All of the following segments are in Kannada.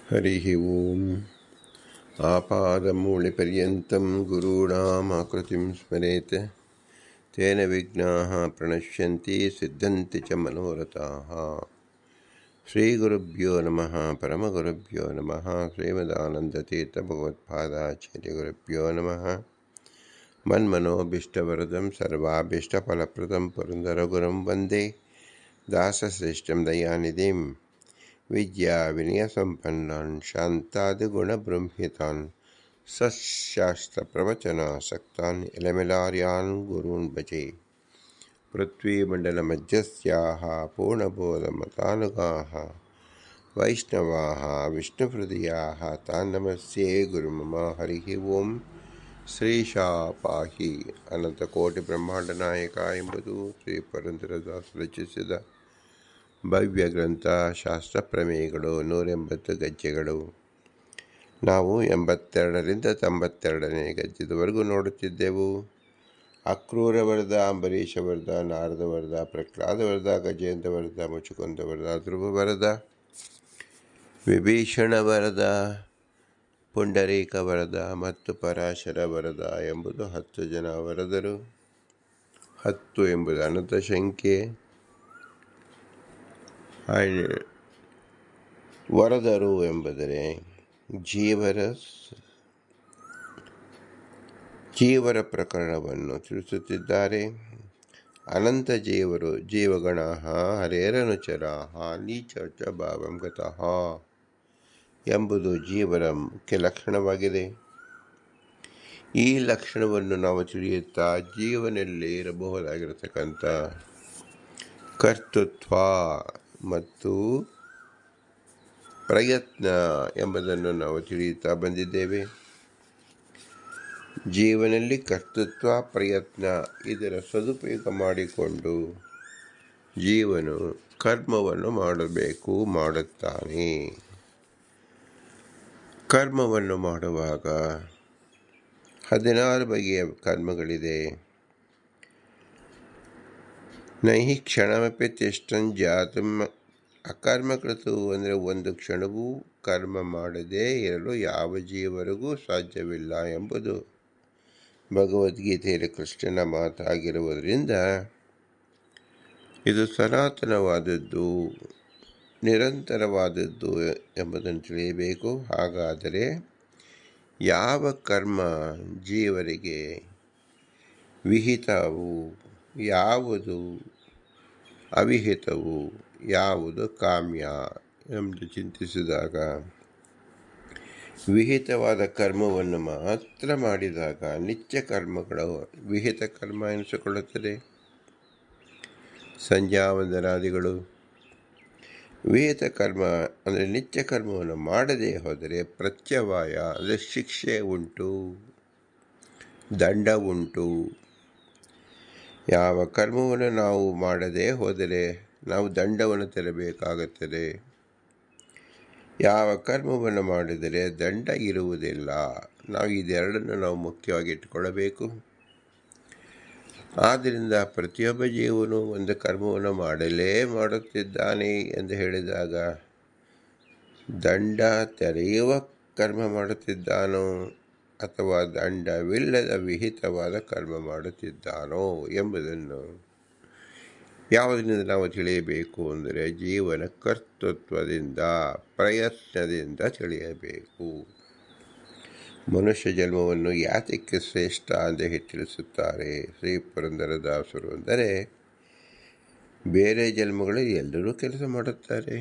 ಹರಿಃ ಓಂ. ಆಪಾದಮೂಳಿಪರ್ಯಂతం ಗುರುಣಾಮಾಕೃತಿಂ ಸ್ಮರೇತ್ ತೇನ ವಿಘ್ನಾಃ ಪ್ರಣಶ್ಯಂತಿ ಸಿದ್ಧಂತಿ ಚ ಮನೋರಥಾಃ. ಶ್ರೀಗುರುಭ್ಯೋ ನಮಃ. ಪರಮಗುರುಭ್ಯೋ ನಮಃ. ಶ್ರೀಮದಾನಂದತೀರ್ಥಭಗವತ್ಪಾದಾಚಾರ್ಯಗುರುಭ್ಯೋ ನಮಃ. ಮನ್ಮನೋಭೀಷ್ಟವರದಂ ಸರ್ವಾಭೀಷ್ಟಫಲಪ್ರದಂ ಪುರಂದರಗುರುಂ ವಂದೇ ದಾಸಶ್ರೇಷ್ಠಂ ದಯಾನಿಧಿಂ. ವಿದ್ಯಾವಿನಯಸಂಪನ್ನಾನ್ ಶಾಂತಾದಿಗುಣಬೃಂಹಿತಾನ್ ಸತ್ಶಾಸ್ತ್ರಪ್ರವಚನಾಸಕ್ತಾನ್ ಎಲಮೆಲಾರ್ಯಾನ್ ಗುರೂನ್ ಭಜೆ. ಪೃಥ್ವೀಮಂಡಲಮಧ್ಯಸ್ಥ್ಯಾಃ ಪೂರ್ಣಬೋಧಮತಾನುಗಾಃ ವೈಷ್ಣವಾಃ ವಿಷ್ಣುಹೃದಯಾಃ ತಾನ್ ನಮಸ್ಯೆ ಗುರುಮಮ. ಹರಿಃ ಓಂ. ಶ್ರೀಶಾಪಾಹಿ ಅನಂತಕೋಟಿ ಬ್ರಹ್ಮಾಂಡ ನಾಯಕ ಎಂಬುದು ಶ್ರೀ ಪುರಂದರದಾಸರು ರಚಿಸಿದ ಭವ್ಯ ಗ್ರಂಥ. ಶಾಸ್ತ್ರ ಪ್ರಮೇಯಗಳು 180 ಗದ್ಯಗಳು. ನಾವು 82ರಿಂದ 92ನೇ ಗದ್ಯದವರೆಗೂ ನೋಡುತ್ತಿದ್ದೆವು. ಅಕ್ರೂರ ವರದ, ಅಂಬರೀಷ ವರದ, ನಾರದ ವರದ, ಪ್ರಹ್ಲಾದ ವರದ, ಗಜೇಂದ್ರ ವರದ, ಮುಚುಕುಂದ ವರದ, ಧ್ರುವ ವರದ, ವಿಭೀಷಣ ವರದ, ಪುಂಡರೀಕ ವರದ ಮತ್ತು ಪರಾಶರ ವರದ ಎಂಬುದು 10 ಜನ ವರದರು. 10 ಎಂಬುದು ಅನಂತ ಸಂಖ್ಯೆ. ವರದರು ಎಂಬುದರೆ ಜೀವರ ಪ್ರಕರಣವನ್ನು ತಿಳಿಸುತ್ತಿದ್ದಾರೆ. ಅನಂತ ಜೀವರು ಜೀವಗಣಃ ಹರೇರನುಚರಾಃ ನೀಚ ಚ ಭಾವಂ ಗತಃ ಎಂಬುದು ಜೀವರ ಮುಖ್ಯ ಲಕ್ಷಣವಾಗಿದೆ. ಈ ಲಕ್ಷಣವನ್ನು ನಾವು ತಿಳಿಯುತ್ತಾ ಜೀವನಲ್ಲಿ ಇರಬಹುದಾಗಿರತಕ್ಕಂಥ ಕರ್ತೃತ್ವ ಮತ್ತು ಪ್ರಯತ್ನ ಎಂಬುದನ್ನು ನಾವು ತಿಳಿಯುತ್ತಾ ಬಂದಿದ್ದೇವೆ. ಜೀವನದಲ್ಲಿ ಕರ್ತೃತ್ವ, ಪ್ರಯತ್ನ ಇದರ ಸದುಪಯೋಗ ಮಾಡಿಕೊಂಡು ಜೀವನು ಕರ್ಮವನ್ನು ಮಾಡುತ್ತಾನೆ. ಕರ್ಮವನ್ನು ಮಾಡುವಾಗ 16 ಬಗೆಯ ಕರ್ಮಗಳಿದೆ. ನಹಿ ಕ್ಷಣಮಪಿ ತಿಷ್ಠನ್ ಜಾತಂ ಅಕರ್ಮಕೃತು ಅಂದರೆ ಒಂದು ಕ್ಷಣವೂ ಕರ್ಮ ಮಾಡದೇ ಇರಲು ಯಾವ ಜೀವರಿಗೂ ಸಾಧ್ಯವಿಲ್ಲ ಎಂಬುದು ಭಗವದ್ಗೀತೆಯಲ್ಲಿ ಕೃಷ್ಣನ ಮಾತಾಗಿರುವುದರಿಂದ ಇದು ಸನಾತನವಾದದ್ದು, ನಿರಂತರವಾದದ್ದು ಎಂಬುದನ್ನು ತಿಳಿಯಬೇಕು. ಹಾಗಾದರೆ ಯಾವ ಕರ್ಮ ಜೀವರಿಗೆ ವಿಹಿತವು, ಯಾವುದು ಅವಿಹಿತವು, ಯಾವುದು ಕಾಮ್ಯ ಎಂದು ಚಿಂತಿಸಿದಾಗ ವಿಹಿತವಾದ ಕರ್ಮವನ್ನು ಮಾತ್ರ ಮಾಡಿದಾಗ ನಿತ್ಯ ಕರ್ಮಗಳು ವಿಹಿತ ಕರ್ಮ ಎನಿಸಿಕೊಳ್ಳುತ್ತದೆ. ಸಂಧ್ಯಾವಂದನಾದಿಗಳು ವಿಹಿತ ಕರ್ಮ ಅಂದರೆ ನಿತ್ಯ ಕರ್ಮವನ್ನು ಮಾಡದೇ ಹೋದರೆ ಪ್ರತ್ಯವಾಯ ಅಂದರೆ ಶಿಕ್ಷೆ ಉಂಟು, ದಂಡ ಉಂಟು. ಯಾವ ಕರ್ಮವನ್ನು ನಾವು ಮಾಡದೇ ಹೋದರೆ ನಾವು ದಂಡವನ್ನು ತೆರಬೇಕಾಗುತ್ತದೆ. ಯಾವ ಕರ್ಮವನ್ನು ಮಾಡಿದರೆ ದಂಡ ಇರುವುದಿಲ್ಲ. ನಾವು ಇದೆರಡನ್ನು ನಾವು ಮುಖ್ಯವಾಗಿ ಇಟ್ಟುಕೊಳ್ಳಬೇಕು. ಆದ್ದರಿಂದ ಪ್ರತಿಯೊಬ್ಬ ಜೀವನು ಒಂದು ಕರ್ಮವನ್ನು ಮಾಡುತ್ತಿದ್ದಾನೆ ಎಂದು ಹೇಳಿದಾಗ ದಂಡ ತೆರೆಯುವ ಕರ್ಮ ಮಾಡುತ್ತಿದ್ದಾನೋ ಅಥವಾ ದಂಡವಿಲ್ಲದ ವಿಹಿತವಾದ ಕರ್ಮ ಮಾಡುತ್ತಿದ್ದಾನೋ ಎಂಬುದನ್ನು ಯಾವುದರಿಂದ ನಾವು ತಿಳಿಯಬೇಕು ಅಂದರೆ ಜೀವನ ಕರ್ತೃತ್ವದಿಂದ, ಪ್ರಯತ್ನದಿಂದ ತಿಳಿಯಬೇಕು. ಮನುಷ್ಯ ಜನ್ಮವನ್ನು ಯಾತಕ್ಕೆ ಶ್ರೇಷ್ಠ ಎಂದು ತಿಳಿಸುತ್ತಾರೆ ಶ್ರೀ ಪುರಂದರದಾಸರು ಅಂದರೆ ಬೇರೆ ಜನ್ಮಗಳು ಎಲ್ಲರೂ ಕೆಲಸ ಮಾಡುತ್ತಾರೆ.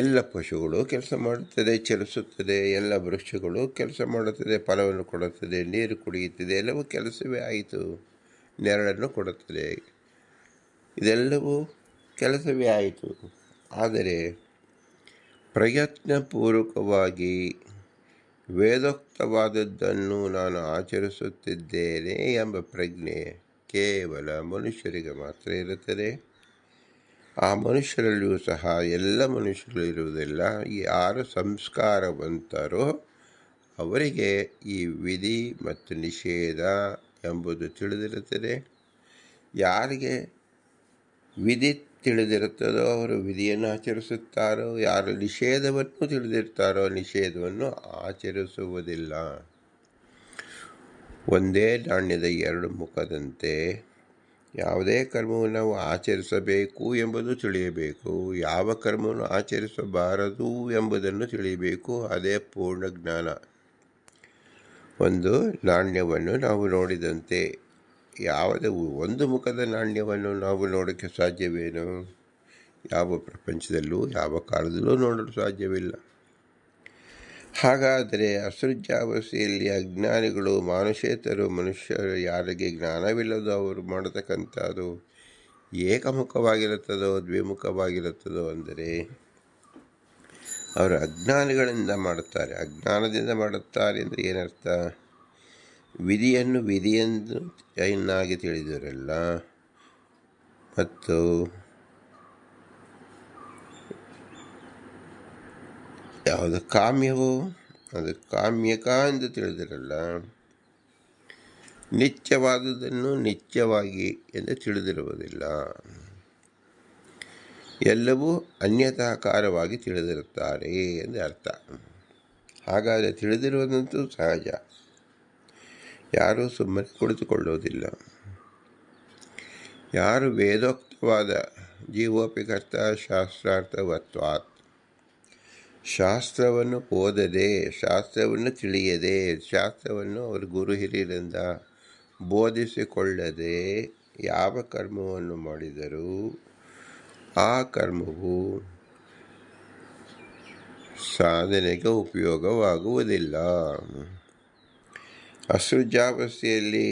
ಎಲ್ಲ ಪಶುಗಳು ಕೆಲಸ ಮಾಡುತ್ತದೆ, ಚಲಿಸುತ್ತದೆ. ಎಲ್ಲ ವೃಕ್ಷಗಳು ಕೆಲಸ ಮಾಡುತ್ತದೆ, ಫಲವನ್ನು ಕೊಡುತ್ತದೆ, ನೀರು ಕುಡಿಯುತ್ತದೆ. ಎಲ್ಲವೂ ಕೆಲಸವೇ ಆಯಿತು. ನೆರಳನ್ನು ಕೊಡುತ್ತದೆ, ಇದೆಲ್ಲವೂ ಕೆಲಸವೇ ಆಯಿತು. ಆದರೆ ಪ್ರಯತ್ನಪೂರ್ವಕವಾಗಿ ವೇದೋಕ್ತವಾದದ್ದನ್ನು ನಾನು ಆಚರಿಸುತ್ತಿದ್ದೇನೆ ಎಂಬ ಪ್ರಜ್ಞೆ ಕೇವಲ ಮನುಷ್ಯರಿಗೆ ಮಾತ್ರ ಇರುತ್ತದೆ. ಆ ಮನುಷ್ಯರಲ್ಲಿಯೂ ಸಹ ಎಲ್ಲ ಮನುಷ್ಯರು ಇರುವುದಿಲ್ಲ. ಯಾರು ಸಂಸ್ಕಾರವಂತರೋ ಅವರಿಗೆ ಈ ವಿಧಿ ಮತ್ತು ನಿಷೇಧ ಎಂಬುದು ತಿಳಿದಿರುತ್ತದೆ. ಯಾರಿಗೆ ವಿಧಿ ತಿಳಿದಿರುತ್ತದೋ ಅವರು ವಿಧಿಯನ್ನು ಆಚರಿಸುತ್ತಾರೋ, ಯಾರು ನಿಷೇಧವನ್ನು ತಿಳಿದಿರ್ತಾರೋ ನಿಷೇಧವನ್ನು ಆಚರಿಸುವುದಿಲ್ಲ. ಒಂದೇ ನಾಣ್ಯದ ಎರಡು ಮುಖದಂತೆ ಯಾವುದೇ ಕರ್ಮವನ್ನು ನಾವು ಆಚರಿಸಬೇಕು ಎಂಬುದು ತಿಳಿಯಬೇಕು, ಯಾವ ಕರ್ಮವನ್ನು ಆಚರಿಸಬಾರದು ಎಂಬುದನ್ನು ತಿಳಿಯಬೇಕು. ಅದೇ ಪೂರ್ಣ ಜ್ಞಾನ. ಒಂದು ನಾಣ್ಯವನ್ನು ನಾವು ನೋಡಿದಂತೆ ಯಾವುದೇ ಒಂದು ಮುಖದ ನಾಣ್ಯವನ್ನು ನಾವು ನೋಡೋಕ್ಕೆ ಸಾಧ್ಯವೇನು? ಯಾವ ಪ್ರಪಂಚದಲ್ಲೂ ಯಾವ ಕಾಲದಲ್ಲೂ ನೋಡಲು ಸಾಧ್ಯವಿಲ್ಲ. ಹಾಗಾದರೆ ಅಸೃಜಾವಸ್ಥೆಯಲ್ಲಿ ಅಜ್ಞಾನಿಗಳು, ಮಾನುಷೇತರು, ಮನುಷ್ಯರು ಯಾರಿಗೆ ಜ್ಞಾನವಿಲ್ಲದೋ ಅವರು ಮಾಡತಕ್ಕಂಥದ್ದು ಏಕಮುಖವಾಗಿರುತ್ತದೋ ದ್ವಿಮುಖವಾಗಿರುತ್ತದೋ ಅಂದರೆ ಅವರು ಅಜ್ಞಾನಿಗಳಿಂದ ಮಾಡುತ್ತಾರೆ. ಅಜ್ಞಾನದಿಂದ ಮಾಡುತ್ತಾರೆ ಅಂದರೆ ಏನರ್ಥ? ವಿಧಿಯನ್ನು ವಿಧಿಯೆಂದು ಚೆನ್ನಾಗಿ ತಿಳಿದಿರಲ್ಲ ಮತ್ತು ಯಾವುದು ಕಾಮ್ಯವೋ ಅದು ಕಾಮ್ಯಕ ಎಂದು ತಿಳಿದಿರಲ್ಲ, ನಿತ್ಯವಾದುದನ್ನು ನಿತ್ಯವಾಗಿ ಎಂದು ತಿಳಿದಿರುವುದಿಲ್ಲ. ಎಲ್ಲವೂ ಅನ್ಯತಾಕಾರವಾಗಿ ತಿಳಿದಿರುತ್ತಾರೆ ಎಂದು ಅರ್ಥ. ಹಾಗಾದರೆ ತಿಳಿದಿರುವುದಂತೂ ಸಹಜ, ಯಾರೂ ಸುಮ್ಮನೆ ಕುಳಿತುಕೊಳ್ಳುವುದಿಲ್ಲ. ಯಾರು ವೇದೋಕ್ತವಾದ ಜೀವೋಪಿಕರ್ತ ಶಾಸ್ತ್ರಾರ್ಥವತ್ವಾತ್, ಶಾಸ್ತ್ರವನ್ನು ಓದದೆ, ಶಾಸ್ತ್ರವನ್ನು ತಿಳಿಯದೆ, ಶಾಸ್ತ್ರವನ್ನು ಅವರು ಗುರು ಹಿರಿಯರಿಂದ ಬೋಧಿಸಿಕೊಳ್ಳದೆ ಯಾವ ಕರ್ಮವನ್ನು ಮಾಡಿದರೂ ಆ ಕರ್ಮವು ಸಾಧನೆಗೆ ಉಪಯೋಗವಾಗುವುದಿಲ್ಲ. ಅಸೃಜಾವಸ್ಥೆಯಲ್ಲಿ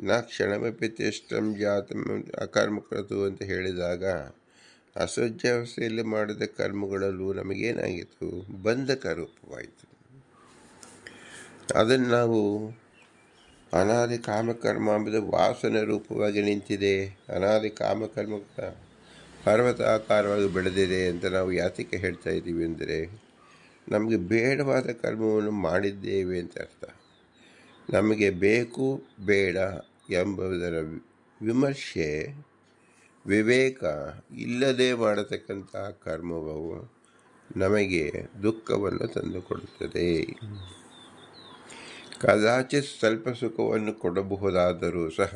ನ ಕ್ಷಣಮಪಿ ತಿಷ್ಟಂ ಜಾತಂ ಅಕರ್ಮಕೃತು ಅಂತ ಹೇಳಿದಾಗ ಅಸೃಜಾವಸ್ಥೆಯಲ್ಲಿ ಮಾಡಿದ ಕರ್ಮಗಳಲ್ಲೂ ನಮಗೇನಾಗಿತ್ತು? ಬಂಧಕ ರೂಪವಾಯಿತು. ಅದನ್ನು ನಾವು ಅನಾದಿ ಕಾಮಕರ್ಮ ಎಂಬುದು ವಾಸನೆ ರೂಪವಾಗಿ ನಿಂತಿದೆ. ಅನಾದಿ ಕಾಮಕರ್ಮ ಪರ್ವತಾಕಾರವಾಗಿ ಬೆಳೆದಿದೆ ಅಂತ ನಾವು ಯಾತಕ್ಕೆ ಹೇಳ್ತಾ ಇದ್ದೀವಿ ಅಂದರೆ ನಮಗೆ ಬೇಡವಾದ ಕರ್ಮವನ್ನು ಮಾಡಿದ್ದೇವೆ ಅಂತ ಅರ್ಥ. ನಮಗೆ ಬೇಕು ಬೇಡ ಎಂಬುದರ ವಿಮರ್ಶೆ, ವಿವೇಕ ಇಲ್ಲದೆ ಮಾಡತಕ್ಕಂಥ ಕರ್ಮವು ನಮಗೆ ದುಃಖವನ್ನು ತಂದುಕೊಡುತ್ತದೆ. ಕದಾಚಿತ್ ಸ್ವಲ್ಪ ಸುಖವನ್ನು ಕೊಡಬಹುದಾದರೂ ಸಹ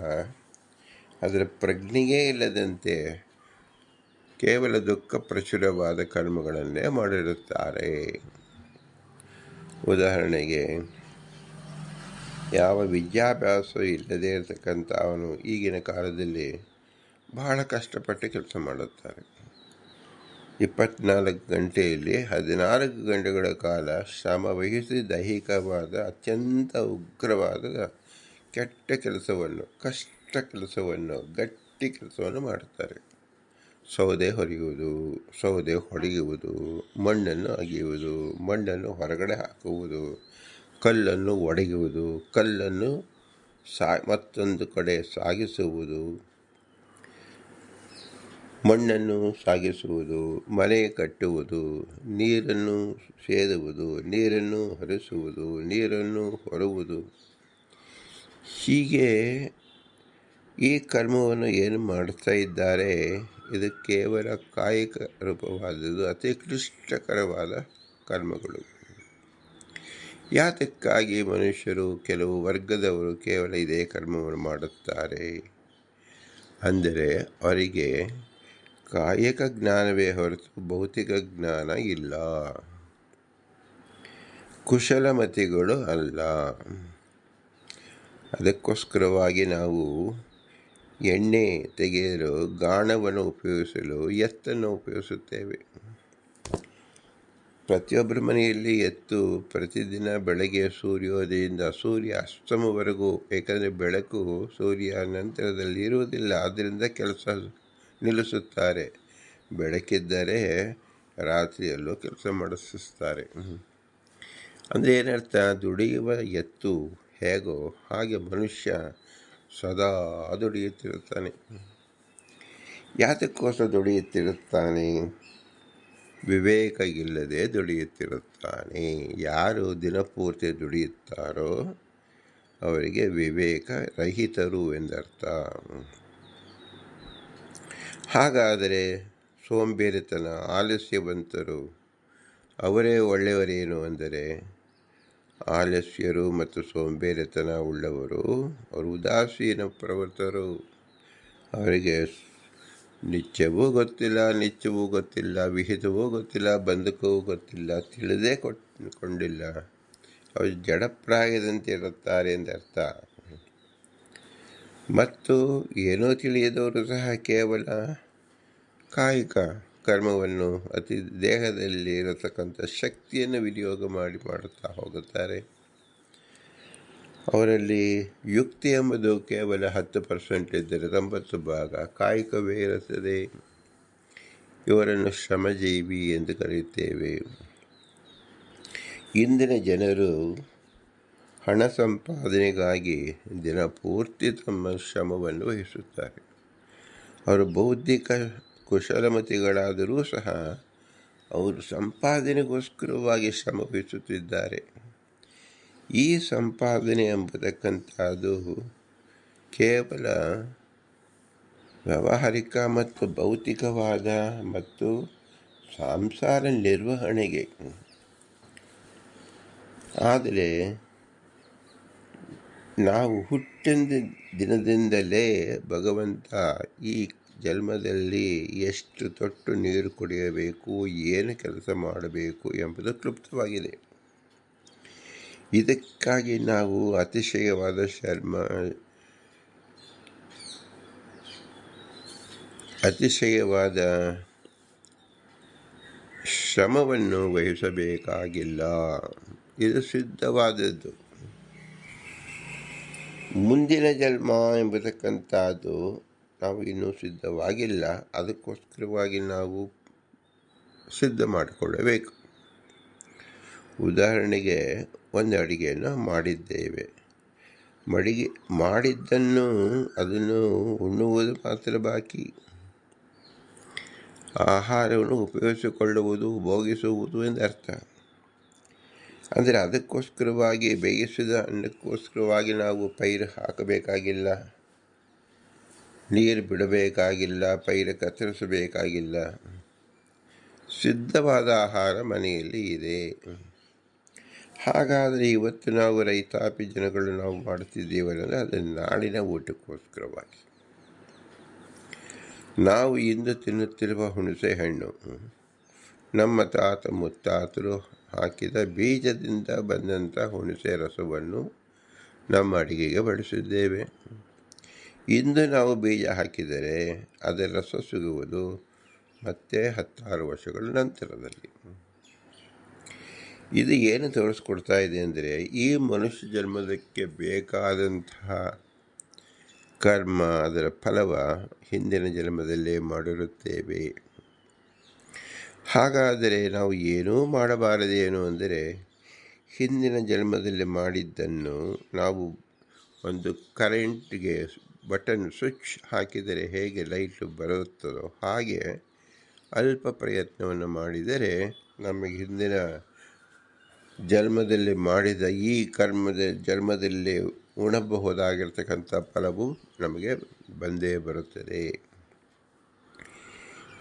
ಅದರ ಪ್ರಜ್ಞೆಯೇ ಇಲ್ಲದಂತೆ ಕೇವಲ ದುಃಖ ಪ್ರಚುರವಾದ ಕರ್ಮಗಳನ್ನೇ ಮಾಡಿರುತ್ತಾರೆ. ಉದಾಹರಣೆಗೆ, ಯಾವ ವಿದ್ಯಾಭ್ಯಾಸ ಇಲ್ಲದೇ ಇರತಕ್ಕಂಥ ಅವನು ಈಗಿನ ಕಾಲದಲ್ಲಿ ಬಹಳ ಕಷ್ಟಪಟ್ಟು ಕೆಲಸ ಮಾಡುತ್ತಾರೆ. 24 ಗಂಟೆಯಲ್ಲಿ 14 ಗಂಟೆಗಳ ಕಾಲ ಶ್ರಮ ವಹಿಸಿ ದೈಹಿಕವಾದ ಅತ್ಯಂತ ಉಗ್ರವಾದ ಕೆಟ್ಟ ಕೆಲಸವನ್ನು, ಕಷ್ಟ ಕೆಲಸವನ್ನು, ಗಟ್ಟಿ ಕೆಲಸವನ್ನು ಮಾಡುತ್ತಾರೆ. ಸೌದೆ ಹೊಡೆಯುವುದು, ಮಣ್ಣನ್ನು ಅಗೆಯುವುದು, ಮಣ್ಣನ್ನು ಹೊರಗಡೆ ಹಾಕುವುದು, ಕಲ್ಲನ್ನು ಒಡೆಯುವುದು, ಕಲ್ಲನ್ನು ಮತ್ತೊಂದು ಕಡೆ ಸಾಗಿಸುವುದು, ಮಣ್ಣನ್ನು ಸಾಗಿಸುವುದು, ಮನೆ ಕಟ್ಟುವುದು, ನೀರನ್ನು ಸೇದುವುದು, ನೀರನ್ನು ಹರಿಸುವುದು, ನೀರನ್ನು ಹೊರುವುದು. ಹೀಗೆ ಈ ಕರ್ಮವನ್ನು ಏನು ಮಾಡ್ತಾ ಇದ್ದಾರೆ, ಇದು ಕೇವಲ ಕಾಯಿಕ ರೂಪವಾದದ್ದು, ಅತಿ ಕ್ಲಿಷ್ಟಕರವಾದ ಕರ್ಮಗಳು. ಯಾತಕ್ಕಾಗಿ ಮನುಷ್ಯರು, ಕೆಲವು ವರ್ಗದವರು ಕೇವಲ ಇದೇ ಕರ್ಮವನ್ನು ಮಾಡುತ್ತಾರೆ ಅಂದರೆ ಅವರಿಗೆ ಕಾಯಿಕ ಜ್ಞಾನವೇ ಹೊರತು ಭೌತಿಕ ಜ್ಞಾನ ಇಲ್ಲ, ಕುಶಲಮತಿಗಳು ಅಲ್ಲ. ಅದಕ್ಕೋಸ್ಕರವಾಗಿ ನಾವು ಎಣ್ಣೆ ತೆಗೆಯಲು ಗಾಣವನ್ನು ಉಪಯೋಗಿಸಲು ಎತ್ತನ್ನು ಉಪಯೋಗಿಸುತ್ತೇವೆ. ಪ್ರತಿಯೊಬ್ಬರ ಮನೆಯಲ್ಲಿ ಎತ್ತು ಪ್ರತಿದಿನ ಬೆಳಗ್ಗೆ ಸೂರ್ಯೋದಯದಿಂದ ಸೂರ್ಯ ಅಸ್ತಮವರೆಗೂ, ಏಕೆಂದರೆ ಬೆಳಕು ಸೂರ್ಯ ನಂತರದಲ್ಲಿ ಇರುವುದಿಲ್ಲ, ಆದ್ದರಿಂದ ಕೆಲಸ ನಿಲ್ಲಿಸುತ್ತಾರೆ. ಬೆಳಕಿದ್ದರೆ ರಾತ್ರಿಯಲ್ಲೂ ಕೆಲಸ ಮಾಡಿಸುತ್ತಾರೆ. ಅಂದರೆ ಏನರ್ಥ? ದುಡಿಯುವ ಎತ್ತು ಹೇಗೋ ಹಾಗೆ ಮನುಷ್ಯ ಸದಾ ದುಡಿಯುತ್ತಿರುತ್ತಾನೆ. ಯಾತಕ್ಕೋಸ್ಕರ ದುಡಿಯುತ್ತಿರುತ್ತಾನೆ? ವಿವೇಕ ಇಲ್ಲದೆ ದುಡಿಯುತ್ತಿರುತ್ತಾನೆ. ಯಾರು ದಿನಪೂರ್ತಿ ದುಡಿಯುತ್ತಾರೋ ಅವರಿಗೆ ವಿವೇಕ ರಹಿತರು ಎಂದರ್ಥ. ಹಾಗಾದರೆ ಸೋಂಬೇರಿತನ, ಆಲಸ್ಯವಂತರು ಅವರೇ ಒಳ್ಳೆಯವರೇನು ಅಂದರೆ, ಆಲಸ್ಯರು ಮತ್ತು ಸೋಂಬೇರಿತನ ಉಳ್ಳವರು ಅವರು ಉದಾಸೀನ ಪ್ರವೃತ್ತರು. ಅವರಿಗೆ ನಿತ್ಯವೂ ಗೊತ್ತಿಲ್ಲ, ನಿತ್ಯವೂ ಗೊತ್ತಿಲ್ಲ, ವಿಹಿತವೂ ಗೊತ್ತಿಲ್ಲ, ಬಂಧಕವೂ ಗೊತ್ತಿಲ್ಲ, ತಿಳಿದೇ ಕೊಂಡಿಲ್ಲ. ಅವರು ಜಡಪ್ರಾಯದಂತೆ ಇರುತ್ತಾರೆ ಎಂದರ್ಥ. ಮತ್ತು ಏನೋ ತಿಳಿಯದವರು ಸಹ ಕೇವಲ ಕಾಯಿಕ ಕರ್ಮವನ್ನು ದೇಹದಲ್ಲಿ ಇರತಕ್ಕಂಥ ಶಕ್ತಿಯನ್ನು ವಿನಿಯೋಗ ಮಾಡುತ್ತಾ ಹೋಗುತ್ತಾರೆ. ಅವರಲ್ಲಿ ಯುಕ್ತಿ ಎಂಬುದು ಕೇವಲ 10% ಇದ್ದರೆ 90 ಭಾಗ ಕಾಯಿಕವೇ ಇರುತ್ತದೆ. ಇವರನ್ನು ಶ್ರಮಜೀವಿ ಎಂದು ಕರೆಯುತ್ತೇವೆ. ಇಂದಿನ ಜನರು ಹಣ ಸಂಪಾದನೆಗಾಗಿ ದಿನಪೂರ್ತಿ ತಮ್ಮ ಶ್ರಮವನ್ನು ವಹಿಸುತ್ತಾರೆ. ಅವರು ಬೌದ್ಧಿಕ ಕುಶಲಮತಿಗಳಾದರೂ ಸಹ ಅವರು ಸಂಪಾದನೆಗೋಸ್ಕರವಾಗಿ ಶ್ರಮ ವಹಿಸುತ್ತಿದ್ದಾರೆ. ಈ ಸಂಪಾದನೆ ಎಂಬತಕ್ಕಂಥದ್ದು ಕೇವಲ ವ್ಯಾವಹಾರಿಕ ಮತ್ತು ಭೌತಿಕವಾದ ಮತ್ತು ಸಂಸಾರ ನಿರ್ವಹಣೆಗೆ. ಆದರೆ ನಾವು ಹುಟ್ಟಿದ ದಿನದಿಂದಲೇ ಭಗವಂತ ಈ ಜನ್ಮದಲ್ಲಿ ಎಷ್ಟು ತೊಟ್ಟು ನೀರು ಕುಡಿಯಬೇಕು, ಏನು ಕೆಲಸ ಮಾಡಬೇಕು ಎಂಬುದು ಕ್ಲುಪ್ತವಾಗಿದೆ. ಇದಕ್ಕಾಗಿ ನಾವು ಅತಿಶಯವಾದ ಶ್ರಮವನ್ನು ವಹಿಸಬೇಕಾಗಿಲ್ಲ. ಇದು ಸಿದ್ಧವಾದದ್ದು. ಮುಂದಿನ ಜನ್ಮ ಎಂಬತಕ್ಕಂಥದ್ದು ನಾವು ಇನ್ನೂ ಸಿದ್ಧವಾಗಿಲ್ಲ. ಅದಕ್ಕೋಸ್ಕರವಾಗಿ ನಾವು ಸಿದ್ಧ ಮಾಡಿಕೊಳ್ಳಬೇಕು. ಉದಾಹರಣೆಗೆ, ಒಂದು ಅಡಿಗೆಯನ್ನು ಮಾಡಿದ್ದೇವೆ. ಮಾಡಿದ್ದನ್ನು ಅದನ್ನು ಉಣ್ಣುವುದು ಮಾತ್ರ ಬಾಕಿ. ಆಹಾರವನ್ನು ಉಪಯೋಗಿಸಿಕೊಳ್ಳುವುದು, ಭೋಗಿಸುವುದು ಎಂದರ್ಥ. ಅಂದರೆ ಅದಕ್ಕೋಸ್ಕರವಾಗಿ ಬೇಯಿಸಿದ ಅನ್ನಕ್ಕೋಸ್ಕರವಾಗಿ ನಾವು ಪೈರು ಹಾಕಬೇಕಾಗಿಲ್ಲ, ನೀರು ಬಿಡಬೇಕಾಗಿಲ್ಲ, ಪೈರು ಕತ್ತರಿಸಬೇಕಾಗಿಲ್ಲ. ಸಿದ್ಧವಾದ ಆಹಾರ ಮನೆಯಲ್ಲಿ ಇದೆ. ಹಾಗಾದರೆ ಇವತ್ತು ನಾವು ರೈತಾಪಿ ಜನಗಳು ನಾವು ಮಾಡುತ್ತಿದ್ದೇವಲ್ಲ, ಅದು ನಾಡಿನ ಊಟಕ್ಕೋಸ್ಕರವಾಗಿ. ನಾವು ಇಂದು ತಿನ್ನುತ್ತಿರುವ ಹುಣಸೆ ಹಣ್ಣು ನಮ್ಮ ತಾತ ಮುತ್ತಾತರು ಹಾಕಿದ ಬೀಜದಿಂದ ಬಂದಂಥ ಹುಣಸೆ ರಸವನ್ನು ನಮ್ಮ ಅಡಿಗೆಗೆ ಬಳಸಿದ್ದೇವೆ. ಇಂದು ನಾವು ಬೀಜ ಹಾಕಿದರೆ ಅದರ ರಸ ಸಿಗುವುದು ಮತ್ತೆ 16 ವರ್ಷಗಳ ನಂತರದಲ್ಲಿ. ಇದು ಏನು ತೋರಿಸ್ಕೊಡ್ತಾ ಇದೆ ಅಂದರೆ, ಈ ಮನುಷ್ಯ ಜನ್ಮದಕ್ಕೆ ಬೇಕಾದಂತಹ ಕರ್ಮ, ಅದರ ಫಲವ ಹಿಂದಿನ ಜನ್ಮದಲ್ಲೇ ಮಾಡಿರುತ್ತೇವೆ. ಹಾಗಾದರೆ ನಾವು ಏನೂ ಮಾಡಬಾರದೇನು ಅಂದರೆ, ಹಿಂದಿನ ಜನ್ಮದಲ್ಲಿ ಮಾಡಿದ್ದನ್ನು ನಾವು ಒಂದು ಕರೆಂಟ್ಗೆ ಸ್ವಿಚ್ ಹಾಕಿದರೆ ಹೇಗೆ ಲೈಟು ಬರುತ್ತದೋ ಹಾಗೆ ಅಲ್ಪ ಪ್ರಯತ್ನವನ್ನು ಮಾಡಿದರೆ ನಮಗೆ ಹಿಂದಿನ ಜನ್ಮದಲ್ಲಿ ಮಾಡಿದ ಈ ಜನ್ಮದಲ್ಲಿ ಉಣಬಹುದಾಗಿರ್ತಕ್ಕಂಥ ಫಲವು ನಮಗೆ ಬಂದೇ ಬರುತ್ತದೆ.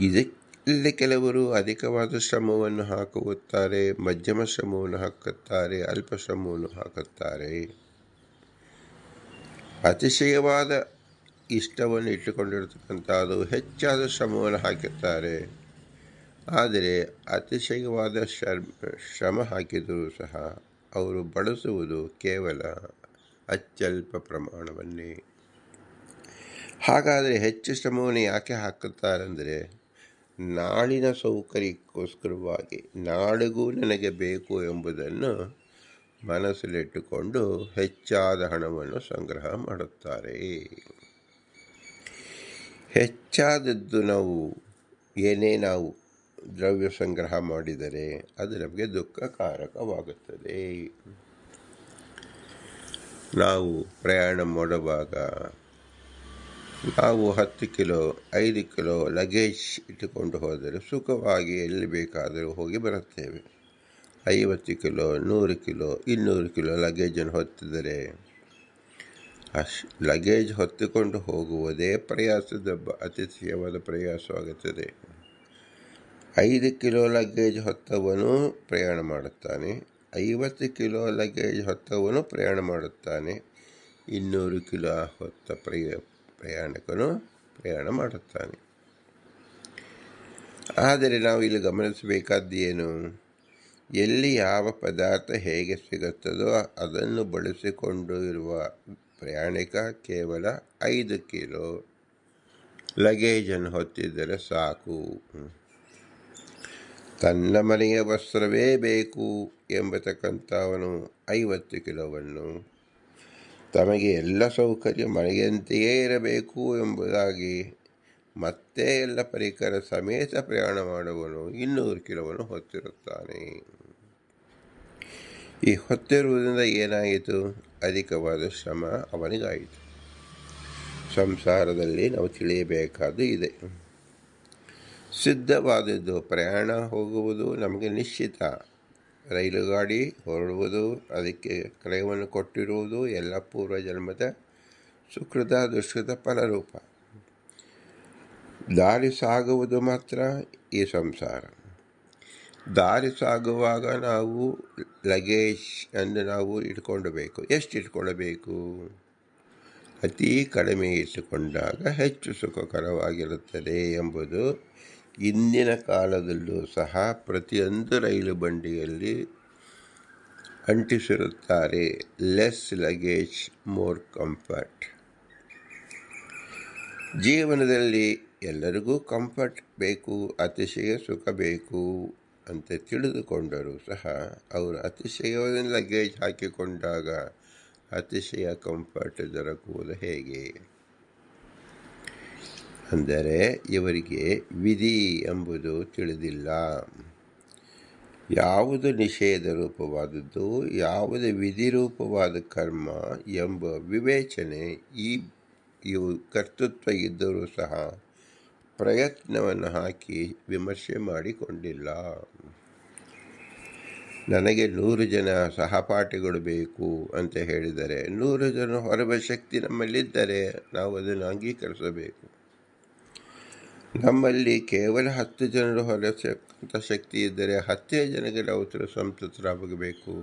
ಇದಕ್ಕೆ ಕೆಲವರು ಅಧಿಕವಾದ ಶ್ರಮವನ್ನು ಹಾಕುತ್ತಾರೆ, ಮಧ್ಯಮ ಶ್ರಮವನ್ನು ಹಾಕುತ್ತಾರೆ, ಅಲ್ಪ ಶ್ರಮವನ್ನು ಹಾಕುತ್ತಾರೆ. ಅತಿಶಯವಾದ ಇಷ್ಟವನ್ನು ಇಟ್ಟುಕೊಂಡಿರ್ತಕ್ಕಂಥದ್ದು ಹೆಚ್ಚಾದ ಶ್ರಮವನ್ನು ಹಾಕುತ್ತಾರೆ. ಆದರೆ ಅತಿಶಯವಾದ ಶ್ರಮ ಹಾಕಿದರೂ ಸಹ ಅವರು ಬಳಸುವುದು ಕೇವಲ ಅತ್ಯಲ್ಪ ಪ್ರಮಾಣವನ್ನೇ. ಹಾಗಾದರೆ ಹೆಚ್ಚು ಶ್ರಮವನ್ನು ಯಾಕೆ ಹಾಕುತ್ತಾರೆಂದರೆ, ನಾಡಿನ ಸೌಕರ್ಯಕ್ಕೋಸ್ಕರವಾಗಿ, ನಾಡಿಗೂ ನನಗೆ ಬೇಕು ಎಂಬುದನ್ನು ಮನಸ್ಸಲ್ಲಿಟ್ಟುಕೊಂಡು ಹೆಚ್ಚಾದ ಹಣವನ್ನು ಸಂಗ್ರಹ ಮಾಡುತ್ತಾರೆ. ಹೆಚ್ಚಾದದ್ದು ನಾವು ದ್ರವ್ಯ ಸಂಗ್ರಹ ಮಾಡಿದರೆ ಅದು ನಮಗೆ ದುಃಖಕಾರಕವಾಗುತ್ತದೆ. ನಾವು ಪ್ರಯಾಣ ಮಾಡುವಾಗ ನಾವು 10 ಕಿಲೋ 5 ಕಿಲೋ ಲಗೇಜ್ ಇಟ್ಟುಕೊಂಡು ಹೋದರೆ ಸುಖವಾಗಿ ಎಲ್ಲಿ ಬೇಕಾದರೂ ಹೋಗಿ ಬರುತ್ತೇವೆ. 50 ಕಿಲೋ 100 ಕಿಲೋ 200 ಕಿಲೋ ಲಗೇಜನ್ನು ಹೊತ್ತಿದರೆ ಲಗೇಜ್ ಹೊತ್ತುಕೊಂಡು ಹೋಗುವುದೇ ಅತಿಶಯವಾದ ಪ್ರಯಾಸವಾಗುತ್ತದೆ. 5 ಕಿಲೋ ಲಗೇಜ್ ಹೊತ್ತವನು ಪ್ರಯಾಣ ಮಾಡುತ್ತಾನೆ. 50 ಕಿಲೋ ಲಗೇಜ್ ಹೊತ್ತವನು ಪ್ರಯಾಣ ಮಾಡುತ್ತಾನೆ. 200 ಕಿಲೋ ಹೊತ್ತ ಪ್ರಯಾಣಿಕನು ಪ್ರಯಾಣ ಮಾಡುತ್ತಾನೆ. ಆದರೆ ನಾವು ಇಲ್ಲಿ ಗಮನಿಸಬೇಕಾದ್ದು ಏನು? ಎಲ್ಲಿ ಯಾವ ಪದಾರ್ಥ ಹೇಗೆ ಸಿಗುತ್ತದೋ ಅದನ್ನು ಬಳಸಿಕೊಂಡು ಇರುವ ಪ್ರಯಾಣಿಕ ಕೇವಲ 5 ಕಿಲೋ ಲಗೇಜನ್ನು ಹೊತ್ತಿದ್ದರೆ ಸಾಕು. ತನ್ನ ಮನೆಯ ವಸ್ತ್ರವೇ ಬೇಕು ಎಂಬತಕ್ಕಂಥವನು 50 ಕಿಲೋವನ್ನು, ತಮಗೆ ಎಲ್ಲ ಸೌಕರ್ಯ ಮನೆಯಂತೆಯೇ ಇರಬೇಕು ಎಂಬುದಾಗಿ ಮತ್ತೆ ಎಲ್ಲ ಪರಿಕರ ಸಮೇತ ಪ್ರಯಾಣ ಮಾಡುವನು 200 ಕಿಲೋವನ್ನು ಹೊತ್ತಿರುತ್ತಾನೆ. ಈ ಹೊತ್ತಿರುವುದರಿಂದ ಏನಾಯಿತು? ಅಧಿಕವಾದ ಶ್ರಮ ಅವನಿಗಾಯಿತು. ಸಂಸಾರದಲ್ಲಿ ನಾವು ತಿಳಿಯಬೇಕಾದ್ದು ಇದೆ. ಸಿದ್ಧವಾದದ್ದು ಪ್ರಯಾಣ ಹೋಗುವುದು ನಮಗೆ ನಿಶ್ಚಿತ. ರೈಲು ಗಾಡಿ ಹೊರಡುವುದು, ಅದಕ್ಕೆ ಕ್ರಯವನ್ನು ಕೊಟ್ಟಿರುವುದು ಎಲ್ಲ ಪೂರ್ವ ಜನ್ಮದ ಸುಕೃತ ದುಷ್ಕೃತ ಫಲರೂಪ. ದಾರಿ ಸಾಗುವುದು ಮಾತ್ರ ಈ ಸಂಸಾರ. ದಾರಿ ಸಾಗುವಾಗ ನಾವು ಲಗೇಜ್ ಅನ್ನು ನಾವು ಇಟ್ಕೊಳ್ಳಬೇಕು. ಎಷ್ಟು ಇಟ್ಕೊಳ್ಳಬೇಕು? ಅತಿ ಕಡಿಮೆ ಇಟ್ಟುಕೊಂಡಾಗ ಹೆಚ್ಚು ಸುಖಕರವಾಗಿರುತ್ತದೆ ಎಂಬುದು ಇಂದಿನ ಕಾಲದಲ್ಲೂ ಸಹ ಪ್ರತಿಯೊಂದು ರೈಲು ಬಂಡಿಯಲ್ಲಿ ಅಂಟಿಸಿರುತ್ತಾರೆ. Less luggage more comfort. ಜೀವನದಲ್ಲಿ ಎಲ್ಲರಿಗೂ ಕಂಫರ್ಟ್ ಬೇಕು, ಅತಿಶಯ ಸುಖ ಬೇಕು ಅಂತ ತಿಳಿದುಕೊಂಡರೂ ಸಹ ಅವರು ಅತಿಶಯವಾದ ಲಗೇಜ್ ಹಾಕಿಕೊಂಡಾಗ ಅತಿಶಯ ಕಂಫರ್ಟ್ ದೊರಕುವುದು ಹೇಗೆ? ಅಂದರೆ ಇವರಿಗೆ ವಿಧಿ ಎಂಬುದು ತಿಳಿದಿಲ್ಲ. ಯಾವುದು ನಿಷೇಧ ರೂಪವಾದದ್ದು, ಯಾವುದು ವಿಧಿ ರೂಪವಾದ ಕರ್ಮ ಎಂಬ ವಿವೇಚನೆ ಇವು ಕರ್ತೃತ್ವ ಇದ್ದರೂ ಸಹ ಪ್ರಯತ್ನವನ್ನು ಹಾಕಿ ವಿಮರ್ಶೆ ಮಾಡಿಕೊಂಡಿಲ್ಲ. ನನಗೆ 100 ಜನ ಸಹಪಾಠಿಗಳು ಬೇಕು ಅಂತ ಹೇಳಿದರೆ 100 ಜನ ಹೊರಬ ಶಕ್ತಿ ನಮ್ಮಲ್ಲಿದ್ದರೆ ನಾವು ಅದನ್ನು ಅಂಗೀಕರಿಸಬೇಕು. ನಮ್ಮಲ್ಲಿ ಕೇವಲ 10 ಜನರು ಹೊರತಕ್ಕಂಥ ಶಕ್ತಿ ಇದ್ದರೆ 10 ಜನಕ್ಕೆ ನಾವು ಸಂತೃಪ್ತರಾಗಬೇಕು.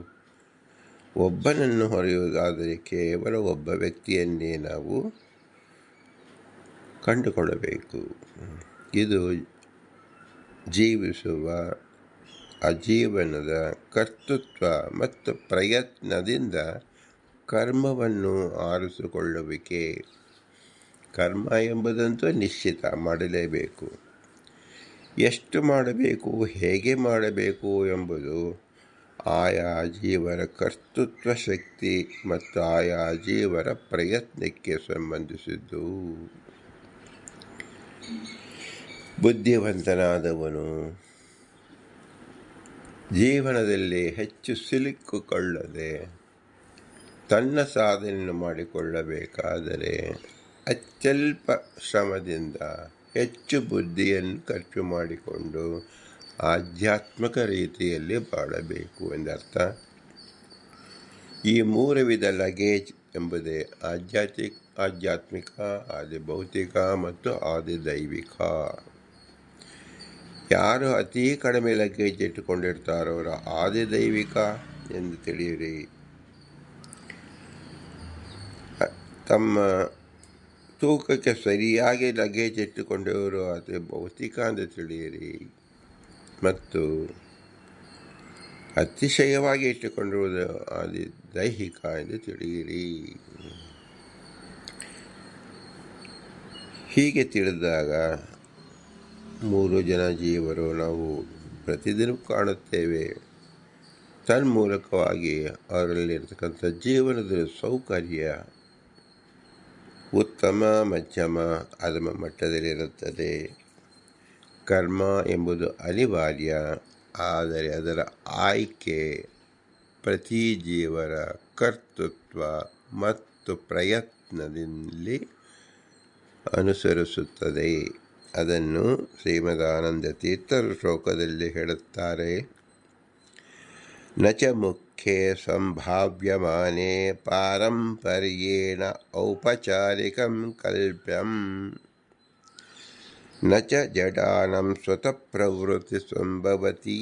ಒಬ್ಬನನ್ನು ಹೊರೆಯುವುದಾದರೆ ಕೇವಲ ಒಬ್ಬ ವ್ಯಕ್ತಿಯನ್ನೇ ನಾವು ಕಂಡುಕೊಳ್ಳಬೇಕು. ಇದು ಜೀವಿಸುವ ಅಜೀವನದ ಕರ್ತೃತ್ವ ಮತ್ತು ಪ್ರಯತ್ನದಿಂದ ಕರ್ಮವನ್ನು ಆರಿಸಿಕೊಳ್ಳುವಿಕೆ. ಕರ್ಮ ಎಂಬುದಂತೂ ನಿಶ್ಚಿತ ಮಾಡಲೇಬೇಕು. ಎಷ್ಟು ಮಾಡಬೇಕು, ಹೇಗೆ ಮಾಡಬೇಕು ಎಂಬುದು ಆಯಾ ಜೀವರ ಕರ್ತೃತ್ವ ಶಕ್ತಿ ಮತ್ತು ಆಯಾ ಜೀವರ ಪ್ರಯತ್ನಕ್ಕೆ ಸಂಬಂಧಿಸಿದ್ದು. ಬುದ್ಧಿವಂತನಾದವನು ಜೀವನದಲ್ಲಿ ಹೆಚ್ಚು ಸಿಲುಕಿಕೊಳ್ಳದೆ ತನ್ನ ಸಾಧನೆಯನ್ನು ಮಾಡಿಕೊಳ್ಳಬೇಕಾದರೆ ಅತ್ಯಲ್ಪ ಶ್ರಮದಿಂದ ಹೆಚ್ಚು ಬುದ್ಧಿಯನ್ನು ಖರ್ಚು ಮಾಡಿಕೊಂಡು ಆಧ್ಯಾತ್ಮಿಕ ರೀತಿಯಲ್ಲಿ ಬಾಳಬೇಕು ಎಂದರ್ಥ. ಈ 3 ವಿಧ ಲಗೇಜ್ ಎಂಬುದೇ ಆಧ್ಯಾತ್ಮಿಕ, ಆದಿ ಭೌತಿಕ ಮತ್ತು ಆದಿ ದೈವಿಕ. ಯಾರು ಅತಿ ಕಡಿಮೆ ಲಗೇಜ್ ಇಟ್ಟುಕೊಂಡಿರ್ತಾರೋ ಅವರು ಆದಿ ದೈವಿಕ ಎಂದು ತಿಳಿಯಿರಿ. ತಮ್ಮ ತೂಕಕ್ಕೆ ಸರಿಯಾಗಿ ಲಗೇಜ್ ಇಟ್ಟುಕೊಂಡವರು ಅದು ಭೌತಿಕ ಎಂದು ತಿಳಿಯಿರಿ. ಮತ್ತು ಅತಿಶಯವಾಗಿ ಇಟ್ಟುಕೊಂಡಿರುವುದು ಆದಿ ದೈಹಿಕ ಎಂದು ತಿಳಿಯಿರಿ. ಹೀಗೆ ತಿಳಿದಾಗ 3 ಜನ ಜೀವರು ನಾವು ಪ್ರತಿದಿನ ಕಾಣುತ್ತೇವೆ. ತನ್ಮೂಲಕವಾಗಿ ಅವರಲ್ಲಿರ್ತಕ್ಕಂಥ ಜೀವನದ ಸೌಕರ್ಯ ಉತ್ತಮ, ಮಧ್ಯಮ, ಅಧಮ ಮಟ್ಟದಲ್ಲಿರುತ್ತದೆ. ಕರ್ಮ ಎಂಬುದು ಅನಿವಾರ್ಯ, ಆದರೆ ಅದರ ಆಯ್ಕೆ ಪ್ರತಿ ಜೀವರ ಕರ್ತೃತ್ವ ಮತ್ತು ಪ್ರಯತ್ನದಲ್ಲಿ ಅನುಸರಿಸುತ್ತದೆ. ಅದನ್ನು ಶ್ರೀಮದಾನಂದ ತೀರ್ಥರು ಶ್ಲೋಕದಲ್ಲಿ ಹೇಳುತ್ತಾರೆ. ನಚ ಮುಖ್ಯೇ ಸಂಭಾವ್ಯಮಾನೇ ಪಾರಂಪರ್ಯೇಣ ಔಪಚಾರಿಕಂ ಕಲ್ಪ್ಯಂ. न च जडानां स्वतः प्रवृत्तिसंभवति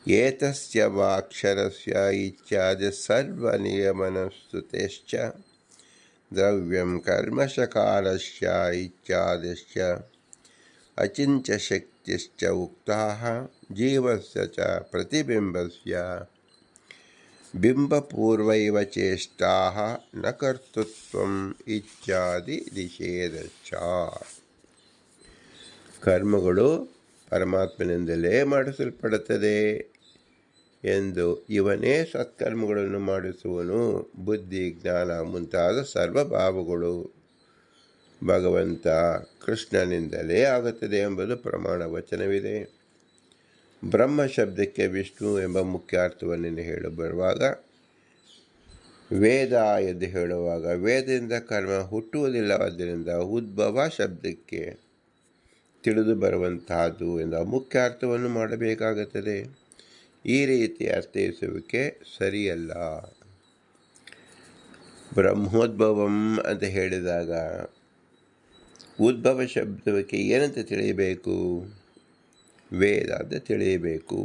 एतस्य वाक्षरस्य इत्यादि सर्वनियमनस्तुतेश्च द्रव्यं कर्मशकालस्य इत्यादिश्च अचिन्त्यशक्तिश्च उक्ताः जीवस्य च प्रतिबिम्बस्य बिम्बपूर्वैव चेष्टाः न कर्तृत्वम् इತ್ಯಾದಿ ನಿಷೇಧಶ್ಚ. ಕರ್ಮಗಳು ಪರಮಾತ್ಮನಿಂದಲೇ ಮಾಡಿಸಲ್ಪಡುತ್ತದೆ ಎಂದು ಇವನೇ ಸತ್ಕರ್ಮಗಳನ್ನು ಮಾಡಿಸುವನು. ಬುದ್ಧಿ, ಜ್ಞಾನ ಮುಂತಾದ ಸರ್ವಭಾವಗಳು ಭಗವಂತ ಕೃಷ್ಣನಿಂದಲೇ ಆಗುತ್ತದೆ ಎಂಬುದು ಪ್ರಮಾಣ ವಚನವಿದೆ. ಬ್ರಹ್ಮ ಶಬ್ದಕ್ಕೆ ವಿಷ್ಣು ಎಂಬ ಮುಖ್ಯ ಅರ್ಥವನ್ನು ಹೇಳಿ ಬರುವಾಗ, ವೇದ ಎಂದು ಹೇಳುವಾಗ ವೇದದಿಂದ ಕರ್ಮ ಹುಟ್ಟುವುದಿಲ್ಲವಾದ್ದರಿಂದ ಉದ್ಭವ ಶಬ್ದಕ್ಕೆ ತಿಳಿದು ಬರುವಂತಹದ್ದು ಎಂದು ಮುಖ್ಯ ಅರ್ಥವನ್ನು ಮಾಡಬೇಕಾಗುತ್ತದೆ. ಈ ರೀತಿ ಅರ್ಥೈಸುವಿಕೆ ಸರಿಯಲ್ಲ. ಬ್ರಹ್ಮೋದ್ಭವಂ ಅಂತ ಹೇಳಿದಾಗ ಉದ್ಭವ ಶಬ್ದಕ್ಕೆ ಏನಂತ ತಿಳಿಯಬೇಕು? ವೇದ ಅಂತ ತಿಳಿಯಬೇಕು.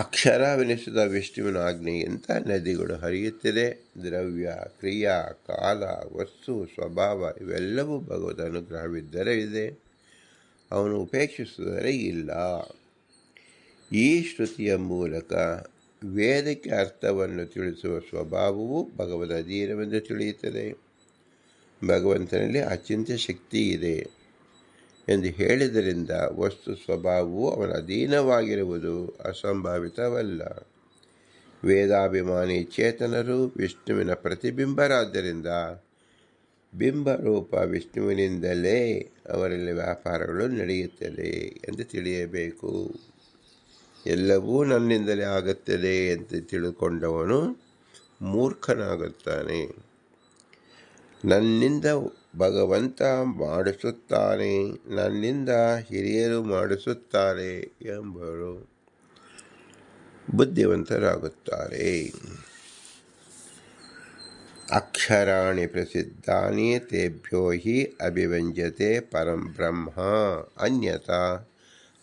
ಅಕ್ಷರವೆನಿಸಿದ ವಿಷ್ಣುವಿನ ಆಜ್ಞೆಯಿಂದ ನದಿಗಳು ಹರಿಯುತ್ತದೆ. ದ್ರವ್ಯ, ಕ್ರಿಯಾ, ಕಾಲ, ವಸ್ತು, ಸ್ವಭಾವ ಇವೆಲ್ಲವೂ ಭಗವದ್ ಅನುಗ್ರಹವಿದ್ದರೆ ಇದೆ, ಅವನು ಉಪೇಕ್ಷಿಸಿದರೆ ಇಲ್ಲ. ಈ ಶ್ರುತಿಯ ಮೂಲಕ ವೇದಕ್ಕೆ ಅರ್ಥವನ್ನು ತಿಳಿಸುವ ಸ್ವಭಾವವು ಭಗವದ್ ಅಧೀನವೆಂದು ತಿಳಿಯುತ್ತದೆ. ಭಗವಂತನಲ್ಲಿ ಅಚಿಂತ್ಯ ಶಕ್ತಿ ಇದೆ ಎಂದು ಹೇಳಿದ್ದರಿಂದ ವಸ್ತು ಸ್ವಭಾವವು ಅವನ ಅಧೀನವಾಗಿರುವುದು ಅಸಂಭಾವಿತವಲ್ಲ. ವೇದಾಭಿಮಾನಿ ಚೇತನರು ವಿಷ್ಣುವಿನ ಪ್ರತಿಬಿಂಬರಾದ್ದರಿಂದ ಬಿಂಬರೂಪ ವಿಷ್ಣುವಿನಿಂದಲೇ ಅವರಲ್ಲಿ ವ್ಯಾಪಾರಗಳು ನಡೆಯುತ್ತದೆ ಎಂದು ತಿಳಿಯಬೇಕು. ಎಲ್ಲವೂ ನನ್ನಿಂದಲೇ ಆಗುತ್ತದೆ ಅಂತ ತಿಳ್ಕೊಂಡವನು ಮೂರ್ಖನಾಗುತ್ತಾನೆ. ನನ್ನಿಂದ ಭಗವಂತ ಮಾಡಿಸುತ್ತಾನೆ, ನನ್ನಿಂದ ಹಿರಿಯರು ಮಾಡಿಸುತ್ತಾರೆ ಎಂಬರು ಬುದ್ಧಿವಂತರಾಗುತ್ತಾರೆ. ಅಕ್ಷರಾಣಿ ಪ್ರಸಿದ್ಧಾನಿ ತೇಭ್ಯೋ ಹಿ ಅಭಿವ್ಯಂಜತೆ ಪರಂ ಬ್ರಹ್ಮ ಅನ್ಯತಾ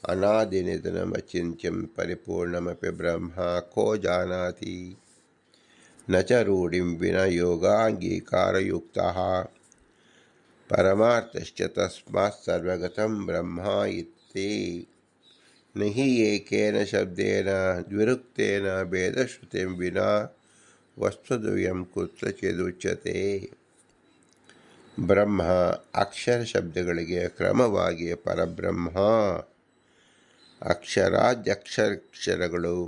ಅನಾದಿನಿಧನಮಚಿಂತ್ಯಂ ಪರಿಪೂರ್ಣಮಪಿ ಬ್ರಹ್ಮ ಕೋ ಜಾನಾತಿ ನ ಚ ರೂಢಿಂ ವಿನಾ ಯೋಗಾಂಗೀಕಾರಯುಕ್ತಃ ಪರಮಾರ್ಥಶ್ಚ ತಸ್ಮಾತ್ ಸರ್ವಗತಂ ಬ್ರಹ್ಮ ಇತ್ತಿ ನ ಹಿ ಏಕೇನ ಶಬ್ದೇನ ದ್ವಿರುಕ್ತೇನ ಭೇದಶ್ರುತಿಂ ವಿನಾ ವಸ್ತುದ್ವಯಂ ಕುತ್ರಚಿದುಚ್ಯತೆ. ಬ್ರಹ್ಮ ಅಕ್ಷರ ಶಬ್ದಗಳಿಗೆ ಕ್ರಮವಾಗಿ ಪರಬ್ರಹ್ಮ, ಅಕ್ಷರಾದ್ಯಕ್ಷರಗಳು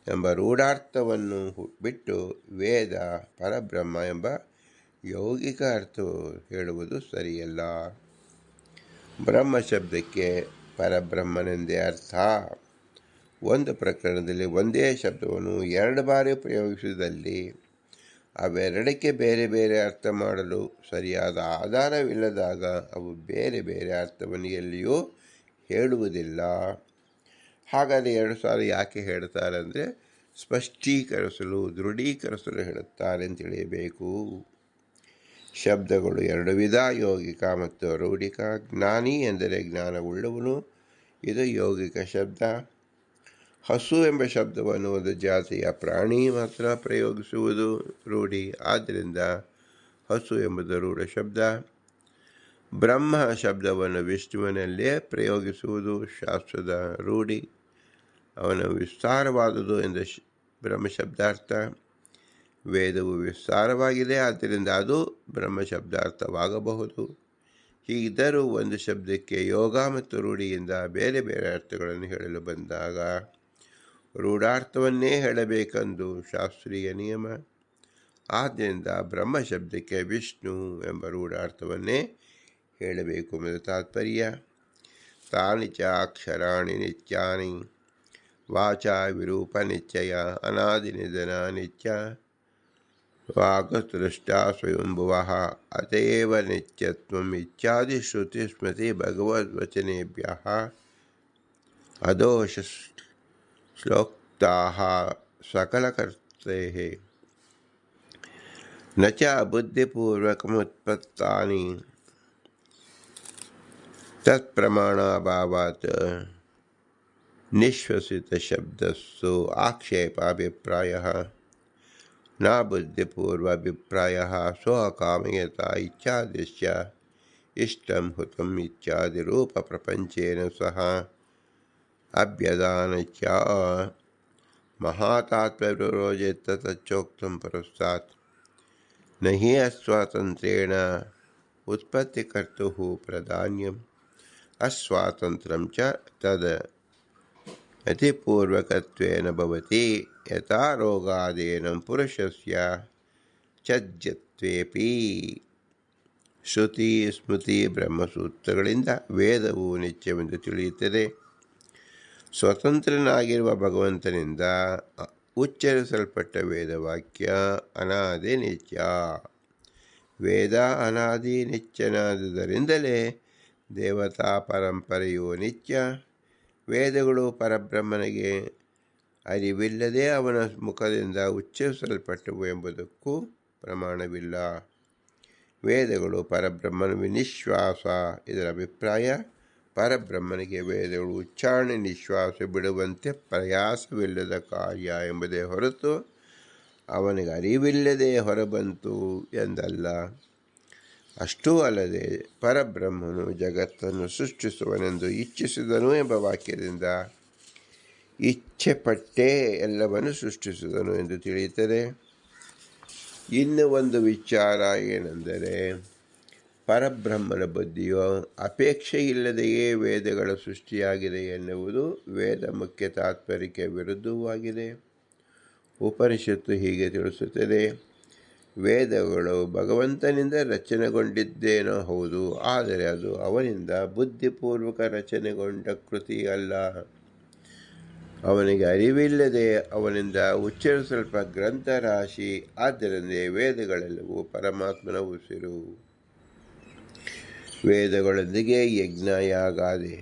ಎಂಬ ರೂಢಾರ್ಥವನ್ನು ಬಿಟ್ಟು ವೇದ ಪರಬ್ರಹ್ಮ ಎಂಬ ಯೌಗಿಕ ಅರ್ಥ ಹೇಳುವುದು ಸರಿಯಲ್ಲ. ಬ್ರಹ್ಮ ಶಬ್ದಕ್ಕೆ ಪರಬ್ರಹ್ಮನೆಂದೇ ಅರ್ಥ. ಒಂದು ಪ್ರಕರಣದಲ್ಲಿ ಒಂದೇ ಶಬ್ದವನ್ನು 2 ಬಾರಿ ಪ್ರಯೋಗಿಸಿದಲ್ಲಿ ಅವೆರಡಕ್ಕೆ ಬೇರೆ ಬೇರೆ ಅರ್ಥ ಮಾಡಲು ಸರಿಯಾದ ಆಧಾರವಿಲ್ಲದಾಗ ಅವು ಬೇರೆ ಬೇರೆ ಅರ್ಥವನ್ನು ಎಲ್ಲಿಯೂ ಹೇಳುವುದಿಲ್ಲ. ಹಾಗಾದರೆ 2 ಸಾಲ ಯಾಕೆ ಹೇಳ್ತಾರೆ ಅಂದರೆ ಸ್ಪಷ್ಟೀಕರಿಸಲು, ದೃಢೀಕರಿಸಲು ಹೇಳುತ್ತಾರೆ ಅಂತ ತಿಳಿಯಬೇಕು. ಶಬ್ದಗಳು 2 ವಿಧ, ಯೌಗಿಕ ಮತ್ತು ರೂಢಿಕ. ಜ್ಞಾನಿ ಎಂದರೆ ಜ್ಞಾನವುಳ್ಳವನು, ಇದು ಯೌಗಿಕ ಶಬ್ದ. ಹಸು ಎಂಬ ಶಬ್ದವನ್ನು ಒಂದು ಜಾತಿಯ ಪ್ರಾಣಿ ಮಾತ್ರ ಪ್ರಯೋಗಿಸುವುದು ರೂಢಿ, ಆದ್ದರಿಂದ ಹಸು ಎಂಬುದು ರೂಢ ಶಬ್ದ. ಬ್ರಹ್ಮ ಶಬ್ದವನ್ನು ವಿಷ್ಣುವಿನಲ್ಲೇ ಪ್ರಯೋಗಿಸುವುದು ಶಾಸ್ತ್ರದ ರೂಢಿ, ಅವನು ವಿಸ್ತಾರವಾದುದು ಎಂದು ಬ್ರಹ್ಮ ಶಬ್ದಾರ್ಥ. ವೇದವು ವಿಸ್ತಾರವಾಗಿದೆ, ಆದ್ದರಿಂದ ಅದು ಬ್ರಹ್ಮ ಶಬ್ದಾರ್ಥವಾಗಬಹುದು. ಹೀಗಿದ್ದರೂ ಒಂದು ಶಬ್ದಕ್ಕೆ ಯೋಗ ಮತ್ತು ರೂಢಿಯಿಂದ ಬೇರೆ ಬೇರೆ ಅರ್ಥಗಳನ್ನು ಹೇಳಲು ಬಂದಾಗ ರೂಢಾರ್ಥವನ್ನೇ ಹೇಳಬೇಕೆಂದು ಶಾಸ್ತ್ರೀಯ ನಿಯಮ. ಆದ್ದರಿಂದ ಬ್ರಹ್ಮ ಶಬ್ದಕ್ಕೆ ವಿಷ್ಣು ಎಂಬ ರೂಢಾರ್ಥವನ್ನೇ ಹೇಳಬೇಕು ಎಂಬುದು ತಾತ್ಪರ್ಯ. ತಾನಿ ಚ ಅಕ್ಷರಾಣಿ ನಿತ್ಯಾನಿ ವಾಚಾ ವಿರೂಪ ನಿಶ್ಚಯ ಅನಾದಿನಿಧನ ನಿತ್ಯ ವಾಗಸೃಷ್ಟ ಸ್ವಯಂಭುವಃ ಅತಯೇವ ನಿತ್ಯತ್ವಂ ಇತ್ಯಾದಿ ಶ್ರುತಿ ಸ್ಮೃತಿ ಭಗವದ್ವಚನೇಭ್ಯಃ ಅದೋಷ ಶ್ಲೋಕ್ತಾಃ ಸಕಲಕರ್ತೇಃ. ನ ಚ ಬುದ್ಧಿಪೂರ್ವಕಮುತ್ಪತ್ತಾನಿ ತತ್ಪ್ರಮಾಣಾಭಾವಾತ್ ನಿಶ್ವಸಿತಶಬ್ದಸ್ಸು ಆಕ್ಷೇಪಾಭಿಪ್ರಾಯಃ ನ ಬುದ್ಧಿಪೂರ್ವಾಭಿಪ್ರಾಯಃ ಸ್ವಕಾಮಯತಾ ಇಚ್ಛಾದಿಶ್ಚ ಇಷ್ಟಂ ಹುತಂ ಇತ್ಯಾದಿರೂಪಪ್ರಪಂಚೇನ ಸಹ ಅಭ್ಯದಾನಚ್ಚ ಮಹಾತಾತ್ಮ್ಯವಿರೋಚೇತ್ತತಚ್ಚೋಕ್ತಂ ಪುರಸ್ತಾತ್ ನ ಹಿ ಅಸ್ವಾತಂತ್ರ್ಯೇಣ ಉತ್ಪತ್ತಿಕರ್ತುಃ ಪ್ರಾಧಾನ್ಯಂ ಅಸ್ವಾತಂತ್ರ್ಯಂ ಚ ತದ್ ಅತಿಪೂರ್ವಕತ್ವೇನ ಭವತಿ ಯಥಾ ರೋಗಾದೇನಂ ಪುರುಷಸ್ಯ ಛಜ್ಯತ್ವೇಪಿ. ಶ್ರುತಿ ಸ್ಮೃತಿ ಬ್ರಹ್ಮಸೂತ್ರಗಳಿಂದ ವೇದವು ನಿತ್ಯವೆಂದು ತಿಳಿಯುತ್ತದೆ. ಸ್ವತಂತ್ರನಾಗಿರುವ ಭಗವಂತನಿಂದ ಉಚ್ಚರಿಸಲ್ಪಟ್ಟ ವೇದವಾಕ್ಯ ಅನಾದಿ ನಿತ್ಯ. ವೇದ ಅನಾದಿ ನಿತ್ಯನಾದುದರಿಂದಲೇ ದೇವತಾ ಪರಂಪರೆಯು ನಿತ್ಯ. ವೇದಗಳು ಪರಬ್ರಹ್ಮನಿಗೆ ಅರಿವಿಲ್ಲದೆ ಅವನ ಮುಖದಿಂದ ಉಚ್ಚರಿಸಲ್ಪಟ್ಟವು ಎಂಬುದಕ್ಕೂ ಪ್ರಮಾಣವಿಲ್ಲ. ವೇದಗಳು ಪರಬ್ರಹ್ಮನ ನಿಶ್ವಾಸ. ಇದರ ಅಭಿಪ್ರಾಯ, ಪರಬ್ರಹ್ಮನಿಗೆ ವೇದಗಳು ಉಚ್ಚಾರಣೆ ನಿಶ್ವಾಸ ಬಿಡುವಂತೆ ಪ್ರಯಾಸವಿಲ್ಲದ ಕಾರ್ಯ ಎಂಬುದೇ ಹೊರತು ಅವನಿಗೆ ಅರಿವಿಲ್ಲದೆ ಹೊರಬಂತು ಎಂದಲ್ಲ. ಅಷ್ಟೂ ಅಲ್ಲದೆ ಪರಬ್ರಹ್ಮನು ಜಗತ್ತನ್ನು ಸೃಷ್ಟಿಸುವನೆಂದು ಇಚ್ಛಿಸಿದನು ಎಂಬ ವಾಕ್ಯದಿಂದ ಇಚ್ಛೆಪಟ್ಟೇ ಎಲ್ಲವನ್ನು ಸೃಷ್ಟಿಸಿದನು ಎಂದು ತಿಳಿಯುತ್ತದೆ. ಇನ್ನು ಒಂದು ವಿಚಾರ ಏನೆಂದರೆ, ಪರಬ್ರಹ್ಮನ ಬುದ್ಧಿಯು ಅಪೇಕ್ಷೆ ಇಲ್ಲದೆಯೇ ವೇದಗಳ ಸೃಷ್ಟಿಯಾಗಿದೆ ಎನ್ನುವುದು ವೇದ ಮುಖ್ಯ ತಾತ್ಪರ್ಯಕ್ಕೆ ವಿರುದ್ಧವಾಗಿದೆ. ಉಪನಿಷತ್ತು ಹೀಗೆ ತಿಳಿಸುತ್ತದೆ: ವೇದಗಳು ಭಗವಂತನಿಂದ ರಚನೆಗೊಂಡಿದ್ದೇನೋ ಹೌದು, ಆದರೆ ಅದು ಅವನಿಂದ ಬುದ್ಧಿಪೂರ್ವಕ ರಚನೆಗೊಂಡ ಕೃತಿ ಅಲ್ಲ. ಅವನಿಗೆ ಅರಿವಿಲ್ಲದೆ ಅವನಿಂದ ಉಚ್ಚರಿಸಲ್ಪಟ್ಟ ಗ್ರಂಥರಾಶಿ. ಆದ್ದರಿಂದ ವೇದಗಳೆಲ್ಲವೂ ಪರಮಾತ್ಮನ ಉಸಿರು. ವೇದಗಳೊಂದಿಗೆ ಯಜ್ಞ, ಯಾಗಾದಿ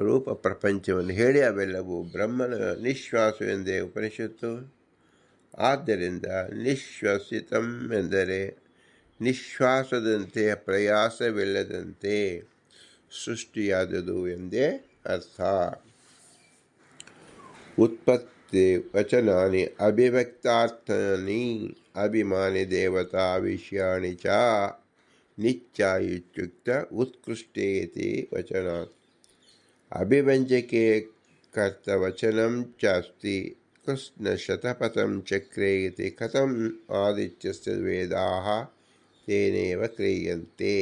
ರೂಪ ಪ್ರಪಂಚವನ್ನು ಹೇಳಿ ಅವೆಲ್ಲವೂ ಬ್ರಹ್ಮನ ನಿಶ್ವಾಸವೆಂದೇ ಉಪನಿಷತ್ತು. ಆದ್ದರಿಂದ ನಿಶ್ವಸಿತಂ ಎಂದರೆ ನಿಶ್ವಾಸದಂತೆ ಪ್ರಯಾಸವಿಲ್ಲದಂತೆ ಸೃಷ್ಟಿಯಾದುದು ಎಂದೇ ಅರ್ಥ. ಉತ್ಪತ್ತಿ ವಚನಾನಿ ಅಭಿವ್ಯಕ್ತಾರ್ಥಾನಿ ಅಭಿಮಾನಿ ದೇವತಾ ವಿಷಯಾಣಿ ಚ ನಿತ್ಯ ಇತ್ಯುಕ್ತ ಉತ್ಕೃಷ್ಟೇತಿ ವಚನಾತ್. ಅಭಿವ್ಯಂಜಕೆ ಕರ್ತವಚನಂ ಚಾಸ್ತಿ ಕೃಷ್ಣ ಶತಪಥಂ ಚಕ್ರೆ ಇತಿ ಕಥಂ ಆದಿತ್ಯಸ್ಯ ವೇದಾಃ ತೇನೇವ ಕ್ರಿಯಂತೆ.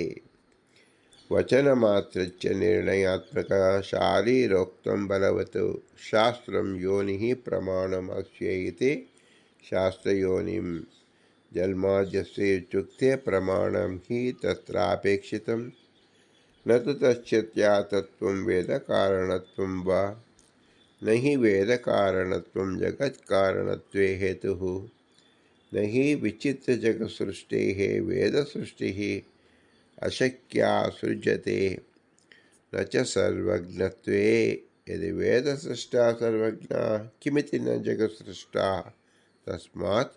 ವಚನಮಾತ್ರಚ್ಚ ನಿರ್ಣಯಾತ್ಮಕ ಶಾರೀರೋಕ್ತಂ ಬಲವತ್ ಶಾಸ್ತ್ರಂ ಯೋನಿಃ ಪ್ರಮಾಣಮಸ್ಯ ಇತಿ ಶಾಸ್ತ್ರಯೋನಿಂ ಜನ್ಮಾದ್ಯಸ್ಯ ಇತ್ಯುಕ್ತೆ ಪ್ರಮಾಣಂ ಹಿ ತತ್ರಾಪೇಕ್ಷಿತಂ ನ ತು ತಸ್ಯಾತತ್ವಂ ವೇದಕಾರಣತ್ವಂ ವಾ. ನ ಹಿ ವೇದಕಾರಣತ್ವಂ ಜಗತ್ಕಾರಣತ್ವೇ ಹೇತುಃ. ನ ಹಿ ವಿಚಿತ್ರಜಗತ್ಸೃಷ್ಟೇಃ ವೇದಸೃಷ್ಟಿಃ ಅಶಕ್ಯಾ ಸೃಜ್ಯತೆ. ನ ಚ ಸರ್ವಜ್ಞತ್ವೇ. ಯದಿ ವೇದಸೃಷ್ಟಾ ಸರ್ವಜ್ಞಾ ಕಿಮಿತಿ ನ ಜಗತ್ಸೃಷ್ಟಾ. ತಸ್ಮಾತ್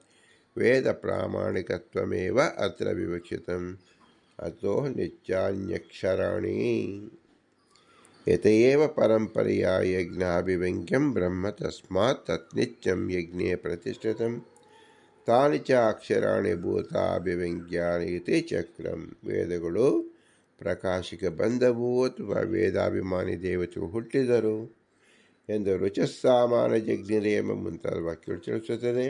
ವೇದಪ್ರಾಮಾಣಿಕತ್ವಮೇವ ಅತ್ರ ವಿವಕ್ಷಿತಂ. ಅತೋ ನಿತ್ಯಾನ್ಯಕ್ಷರಾಣಿ. ಯತಯೇವ ಪರಂಪರೆಯ ಯಜ್ಞಾಭಿವ್ಯಂಗ್ಯಂ ಬ್ರಹ್ಮ ತಸ್ಮಾತ್ ತತ್ನಿತ್ಯಂ ಯಜ್ಞೇ ಪ್ರತಿಷ್ಠಿತಂ. ತಾನಿ ಚ ಅಕ್ಷರಾಣಿ ಭೂತಾಭಿವ್ಯಂಗ್ಯಾನಿ ಇತಿ ಚಕ್ರಂ. ವೇದಗಳು ಪ್ರಕಾಶಕ್ಕೆ ಬಂದವು ಅಥವಾ ವೇದಾಭಿಮಾನಿ ದೇವತೆಗಳು ಹುಟ್ಟಿದರು ಎಂದು ರುಚಸ್ಸಾಮಾನ ಜಜ್ಞಿರೆ ಎಂಬ ಮುಂತಾದ ವಾಕ್ಯಗಳು ತಿಳಿಸುತ್ತದೆ.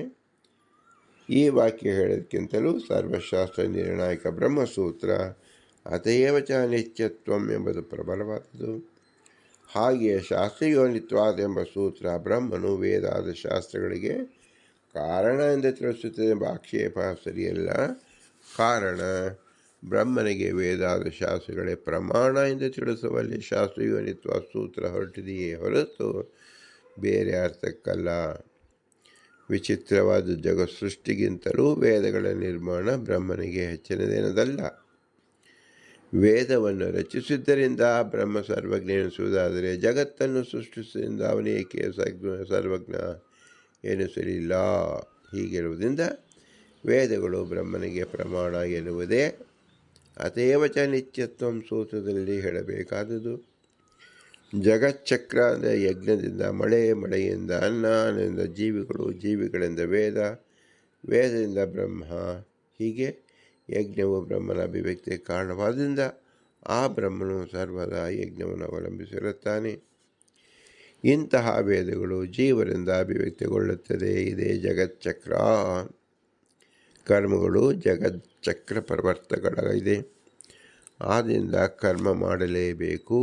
ಈ ವಾಕ್ಯ ಹೇಳೋದಕ್ಕಿಂತಲೂ ಸರ್ವಶಾಸ್ತ್ರ ನಿರ್ಣಾಯಕ ಬ್ರಹ್ಮಸೂತ್ರ ಅತಯೇವ ಚ ನಿತ್ಯತ್ವಂ ಎಂಬುದು ಪ್ರಬಲವಾದುದು. ಹಾಗೆಯೇ ಶಾಸ್ತ್ರಯೋನಿತ್ವಾದ ಎಂಬ ಸೂತ್ರ ಬ್ರಹ್ಮನು ವೇದಾದ ಶಾಸ್ತ್ರಗಳಿಗೆ ಕಾರಣ ಎಂದು ತಿಳಿಸುತ್ತದೆ ಎಂಬ ಆಕ್ಷೇಪ ಸರಿಯಲ್ಲ. ಕಾರಣ ಬ್ರಹ್ಮನಿಗೆ ವೇದಾದ ಶಾಸ್ತ್ರಗಳೇ ಪ್ರಮಾಣ ಎಂದು ತಿಳಿಸುವಲ್ಲಿ ಶಾಸ್ತ್ರಯೋನಿತ್ವ ಸೂತ್ರ ಹೊರಟಿದೆಯೇ ಹೊರತು ಬೇರೆ ಅರ್ಥಕ್ಕಲ್ಲ. ವಿಚಿತ್ರವಾದ ಜಗತ್ ಸೃಷ್ಟಿಗಿಂತಲೂ ವೇದಗಳ ನಿರ್ಮಾಣ ಬ್ರಹ್ಮನಿಗೆ ಹೆಚ್ಚಿನದೇನದಲ್ಲ. ವೇದವನ್ನು ರಚಿಸಿದ್ದರಿಂದ ಬ್ರಹ್ಮ ಸರ್ವಜ್ಞ ಎನಿಸುವುದಾದರೆ ಜಗತ್ತನ್ನು ಸೃಷ್ಟಿಸಿದ್ದರಿಂದ ಅವನೇಕೆ ಸರ್ವಜ್ಞ ಎನಿಸಲಿಲ್ಲ. ಹೀಗಿರುವುದರಿಂದ ವೇದಗಳು ಬ್ರಹ್ಮನಿಗೆ ಪ್ರಮಾಣ ಎನ್ನುವುದೇ ಅತೇವಚ ನಿತ್ಯತ್ವಂ ಸೂತ್ರದಲ್ಲಿ ಹೇಳಬೇಕಾದುದು. ಜಗಚ್ಚಕ್ರ ಅಂದರೆ ಯಜ್ಞದಿಂದ ಮಳೆ, ಮಳೆಯಿಂದ ಅನ್ನ, ಅನ್ನದಿಂದ ಜೀವಿಗಳು, ಜೀವಿಗಳಿಂದ ವೇದ, ವೇದದಿಂದ ಬ್ರಹ್ಮ. ಹೀಗೆ ಯಜ್ಞವು ಬ್ರಹ್ಮನ ಅಭಿವ್ಯಕ್ತಿಗೆ ಕಾರಣವಾದ್ದರಿಂದ ಆ ಬ್ರಹ್ಮನು ಸರ್ವದಾ ಯಜ್ಞವನ್ನು ಅವಲಂಬಿಸಿರುತ್ತಾನೆ. ಇಂತಹ ವೇದಗಳು ಜೀವರಿಂದ ಅಭಿವ್ಯಕ್ತಿಗೊಳ್ಳುತ್ತದೆ. ಇದೇ ಜಗಚ್ಚಕ್ರ. ಕರ್ಮಗಳು ಜಗಚ್ಚಕ್ರ ಪ್ರವರ್ತಕಗಳಾಗಿದೆ. ಆದ್ದರಿಂದ ಕರ್ಮ ಮಾಡಲೇಬೇಕು.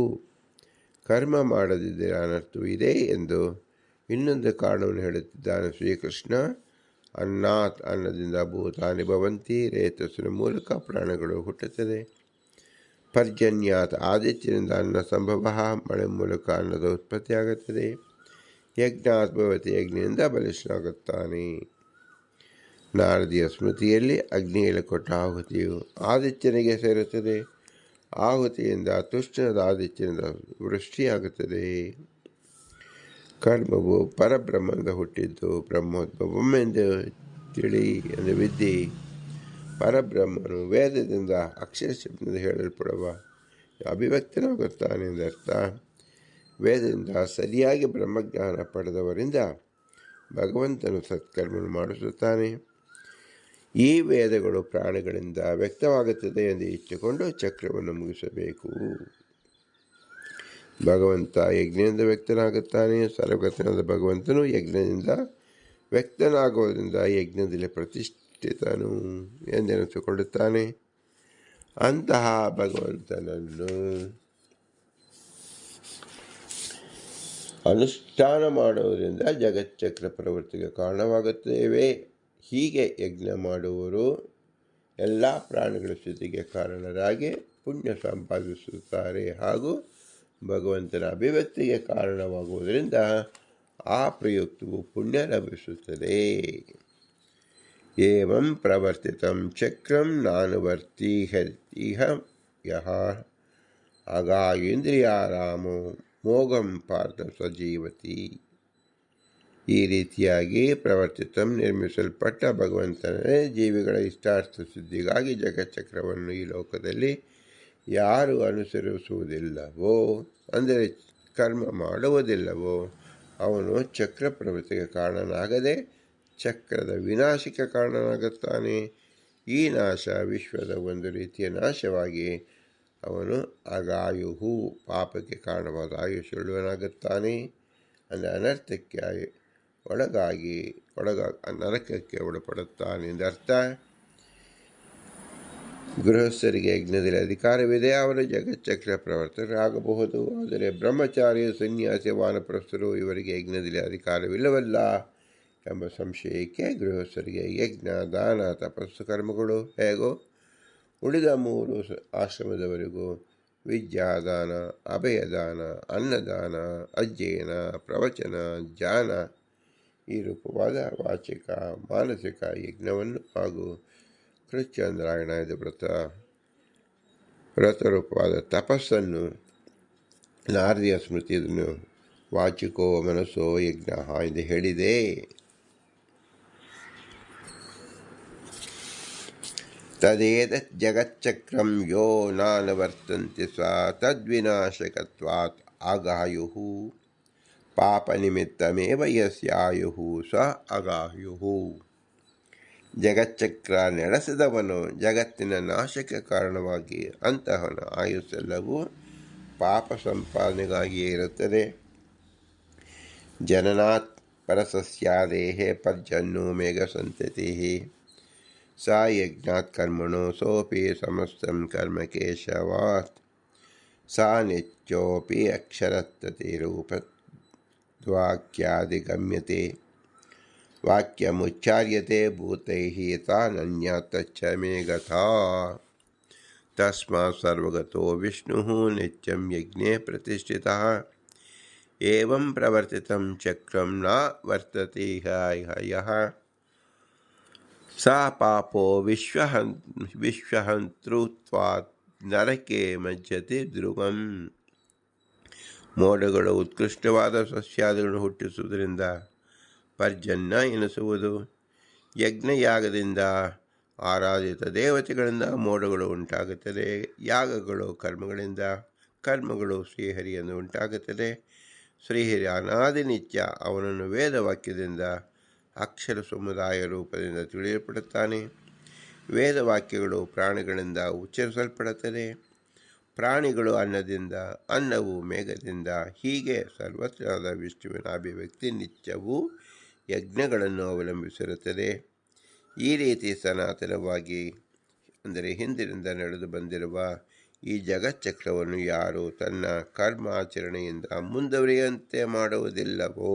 ಕರ್ಮ ಮಾಡದಿದ್ದರೆ ಅನರ್ಥವಿದೆ ಎಂದು ಇನ್ನೊಂದು ಕಾರಣವನ್ನು ಹೇಳುತ್ತಿದ್ದಾನೆ ಶ್ರೀಕೃಷ್ಣ. ಅನ್ನಾತ್, ಅನ್ನದಿಂದ ಭೂತಾನಿ ಭವಂತಿ, ರೇತಸ್ಸಿನ ಮೂಲಕ ಪ್ರಾಣಗಳು ಹುಟ್ಟುತ್ತದೆ. ಪರ್ಜನ್ಯಾತ್, ಆದಿತ್ಯನಿಂದ ಅನ್ನ ಸಂಭವ, ಮಳೆ ಮೂಲಕ ಅನ್ನದ ಉತ್ಪತ್ತಿಯಾಗುತ್ತದೆ. ಯಜ್ಞಾತ್ ಭವತಿ, ಯಜ್ಞದಿಂದ ಬಲಿಷ್ಠನಾಗುತ್ತಾನೆ. ನಾರದಿಯ ಸ್ಮೃತಿಯಲ್ಲಿ ಅಗ್ನಿಯಲ್ಲಿ ಕೊಟ್ಟ ಆಹುತಿಯು ಆದಿತ್ಯನಿಗೆ ಸೇರುತ್ತದೆ. ಆಹುತಿಯಿಂದ ತುಷ್ಟನಾದ ಆದಿತ್ಯನಿಂದ ವೃಷ್ಟಿಯಾಗುತ್ತದೆ. ಕರ್ಮವು ಪರಬ್ರಹ್ಮದಿಂದ ಹುಟ್ಟಿದ್ದು ಬ್ರಹ್ಮೋದ್ಭವಮೆಂದು ತಿಳಿ ಎಂದು ವಿದ್ಯೆ. ಪರಬ್ರಹ್ಮನು ವೇದದಿಂದ ಅಕ್ಷರಶಬ್ದದಿಂದ ಹೇಳಲ್ಪಡುವ ಅಭಿವ್ಯಕ್ತನಾಗುತ್ತಾನೆ ಎಂದರ್ಥ. ವೇದದಿಂದ ಸರಿಯಾಗಿ ಬ್ರಹ್ಮಜ್ಞಾನ ಪಡೆದವರಿಂದ ಭಗವಂತನು ಸತ್ಕರ್ಮವನ್ನು ಮಾಡಿಸುತ್ತಾನೆ. ಈ ವೇದಗಳು ಪ್ರಾಣಿಗಳಿಂದ ವ್ಯಕ್ತವಾಗುತ್ತದೆ ಎಂದು ಇಟ್ಟುಕೊಂಡು ಚಕ್ರವನ್ನು ಮುಗಿಸಬೇಕು. ಭಗವಂತ ಯಜ್ಞದಿಂದ ವ್ಯಕ್ತನಾಗುತ್ತಾನೆ. ಸರ್ವಗತನಾದ ಭಗವಂತನು ಯಜ್ಞದಿಂದ ವ್ಯಕ್ತನಾಗುವುದರಿಂದ ಯಜ್ಞದಲ್ಲಿ ಪ್ರತಿಷ್ಠಿತನು ಎಂದೆನಿಸಿಕೊಳ್ಳುತ್ತಾನೆ. ಅಂತಹ ಭಗವಂತನನ್ನು ಅನುಷ್ಠಾನ ಮಾಡುವುದರಿಂದ ಜಗಚ್ಚಕ್ರ ಪ್ರವೃತ್ತಿಗೆ ಕಾರಣವಾಗುತ್ತೇವೆ. ಹೀಗೆ ಯಜ್ಞ ಮಾಡುವವರು ಎಲ್ಲ ಪ್ರಾಣಿಗಳ ಸ್ಥಿತಿಗೆ ಕಾರಣರಾಗಿ ಪುಣ್ಯ ಸಂಪಾದಿಸುತ್ತಾರೆ ಹಾಗೂ ಭಗವಂತನ ಅಭಿವ್ಯಕ್ತಿಗೆ ಕಾರಣವಾಗುವುದರಿಂದ ಆ ಪ್ರಯುಕ್ತವು ಪುಣ್ಯ ಲಭಿಸುತ್ತದೆ. ಏವಂ ಪ್ರವರ್ತಿತಂ ಚಕ್ರಂ ನಾನುವರ್ತಿಹ ಯಃ ಅಗಾಯೇಂದ್ರಿಯಾರಾಮೋ ಮೋಘಂ ಪಾರ್ಥ ಸ್ವಜೀವತಿ. ಈ ರೀತಿಯಾಗಿ ಪ್ರವರ್ತಿತಂ ನಿರ್ಮಿಸಲ್ಪಟ್ಟ ಭಗವಂತನೇ ಜೀವಿಗಳ ಇಷ್ಟಾರ್ಥ ಸಿದ್ಧಿಗಾಗಿ ಜಗಚ್ಚಕ್ರವನ್ನು ಈ ಲೋಕದಲ್ಲಿ ಯಾರು ಅನುಸರಿಸುವುದಿಲ್ಲವೋ, ಅಂದರೆ ಕರ್ಮ ಮಾಡುವುದಿಲ್ಲವೋ, ಅವನು ಚಕ್ರ ಪ್ರವೃತ್ತಿಗೆ ಕಾರಣನಾಗದೆ ಚಕ್ರದ ವಿನಾಶಕ್ಕೆ ಕಾರಣನಾಗುತ್ತಾನೆ. ಈ ನಾಶ ವಿಶ್ವದ ಒಂದು ರೀತಿಯ ನಾಶವಾಗಿ ಅವನು ಅಗಾಯುಹು, ಪಾಪಕ್ಕೆ ಕಾರಣವಾದ ಆಯುಷ್ಯುಳ್ಳವನಾಗುತ್ತಾನೆ. ಅಂದರೆ ಅನರ್ಥಕ್ಕೆ ಒಳಗಾಗಿ ನರಕಕ್ಕೆ ಒಳಪಡುತ್ತಾನೆ ಎಂದರ್ಥ. ಗೃಹಸ್ಥರಿಗೆ ಯಜ್ಞದಲ್ಲಿ ಅಧಿಕಾರವಿದೆ. ಅವರು ಜಗಚ್ಚಕ್ರ ಪ್ರವರ್ತಕರಾಗಬಹುದು. ಆದರೆ ಬ್ರಹ್ಮಚಾರಿ, ಸನ್ಯಾಸಿ, ವಾನಪ್ರಸ್ಥರು ಇವರಿಗೆ ಯಜ್ಞದಲ್ಲಿ ಅಧಿಕಾರವಿಲ್ಲವಲ್ಲ ಎಂಬ ಸಂಶಯಕ್ಕೆ ಗೃಹಸ್ಥರಿಗೆ ಯಜ್ಞ, ದಾನ, ತಪಸ್ಸು ಕರ್ಮಗಳು ಹೇಗೋ ಉಳಿದ 3 ಆಶ್ರಮದವರೆಗೂ ವಿದ್ಯಾದಾನ, ಅಭಯದಾನ, ಅನ್ನದಾನ, ಅಧ್ಯಯನ, ಪ್ರವಚನ, ಧ್ಯಾನ ಈ ರೂಪವಾದ ವಾಚಿಕ, ಮಾನಸಿಕ ಯಜ್ಞವನ್ನು ಹಾಗೂ ಕೃಚ್ಛಂದ್ರಾಯಣಾದ ವ್ರತರೂಪವಾದ ತಪಸ್ಸನ್ನು ನಾರದಿಯ ಸ್ಮೃತಿಯನ್ನು ವಾಚಿಕೋ ಮನಸ್ಸೋ ಯಜ್ಞ ಎಂದು ಹೇಳಿದೆ. ತದೇತತ್ ಜಗಚ್ಚಕ್ರಂ ಯೋ ನಾನುವರ್ತಂತೆ ಸ ತದ್ವಿನಾಶಕತ್ವಾತ್ ಅಗಾಯುಃ ಪಾಪನಿಮಿತ್ತಮೇವ ಯಸ್ಯಾಯುಃ ಸ ಅಗಾಯುಃ. ಜಗಚ್ಚಕ್ರ ನಡೆಸಿದವನು ಜಗತ್ತಿನ ನಾಶಕ್ಕೆ ಕಾರಣವಾಗಿ ಅಂತಹವನ ಆಯುಸ್ಸೆಲ್ಲವೂ ಪಾಪ ಸಂಪಾದನೆಗಾಗಿಯೇ ಇರುತ್ತದೆ. ಜನನಾತ್ ಪರಸಸ್ಯಾದೇಹೇ ಪರ್ಜನ್ಯೋ ಮೇಘ ಸಂತತಿ ಸಾ ಯಜ್ಞಾತ್ ಕರ್ಮಣೋ ಸೋಪಿ ಸಮಸ್ತಂ ಕರ್ಮ ಕೇಶವಾತ್ ಸಾ ನಿತ್ಯೋಪಿ ಅಕ್ಷರತ್ತತಿ ರೂಪದ್ವಾಕ್ಯಾದಿಗಮ್ಯತೆ ವಾಕ್ಯಮುಚ್ಚಾರ್ಯತೆ ಭೂತೈಃ ತಾನನ್ಯತಚ್ಚ ಮೇಘಥಾ ತಸ್ಮಾತ್ ಸರ್ವಗತೋ ವಿಷ್ಣುಃ ನಿತ್ಯಂ ಯಜ್ಞೇ ಪ್ರತಿಷ್ಠಿತಃ ಏವಂ ಪ್ರವರ್ತಿತಂ ಚಕ್ರಂ ನ ವರ್ತತೆ ಯಃ ಸಾ ಪಾಪೋ ವಿಶ್ವಹಂತೃತ್ವಾತ್ ನರಕೆ ಮಜ್ಜತೆ ಧ್ರುವಂ. ಮೋಡಗಳು ಉತ್ಕೃಷ್ಟವಾದ ಸಸ್ಯಾದಿಗಳನ್ನು ಹುಟ್ಟಿಸುವುದರಿಂದ ಪರ್ಜನ್ಯ ಎನಿಸುವುದು. ಯಜ್ಞಯಾಗದಿಂದ ಆರಾಧಿತ ದೇವತೆಗಳಿಂದ ಮೋಡಗಳು ಉಂಟಾಗುತ್ತದೆ. ಯಾಗಗಳು ಕರ್ಮಗಳಿಂದ, ಕರ್ಮಗಳು ಶ್ರೀಹರಿಯನ್ನು ಉಂಟಾಗುತ್ತದೆ. ಶ್ರೀಹರಿ ಅನಾದಿ ನಿತ್ಯ. ಅವನನ್ನು ವೇದವಾಕ್ಯದಿಂದ ಅಕ್ಷರ ಸಮುದಾಯ ರೂಪದಿಂದ ತಿಳಿಯಲ್ಪಡುತ್ತಾನೆ. ವೇದವಾಕ್ಯಗಳು ಪ್ರಾಣಿಗಳಿಂದ ಉಚ್ಚರಿಸಲ್ಪಡುತ್ತದೆ. ಪ್ರಾಣಿಗಳು ಅನ್ನದಿಂದ, ಅನ್ನವು ಮೇಘದಿಂದ. ಹೀಗೆ ಸರ್ವತ್ರವಾದ ವಿಷ್ಣುವಿನ ಅಭಿವ್ಯಕ್ತಿ ನಿತ್ಯವೂ ಯಜ್ಞಗಳನ್ನು ಅವಲಂಬಿಸಿರುತ್ತದೆ. ಈ ರೀತಿ ಸನಾತನವಾಗಿ, ಅಂದರೆ ಹಿಂದಿನಿಂದ ನಡೆದು ಬಂದಿರುವ ಈ ಜಗಚ್ಚಕ್ರವನ್ನು ಯಾರು ತನ್ನ ಕರ್ಮಾಚರಣೆಯಿಂದ ಮುಂದುವರಿಯುವಂತೆ ಮಾಡುವುದಿಲ್ಲವೋ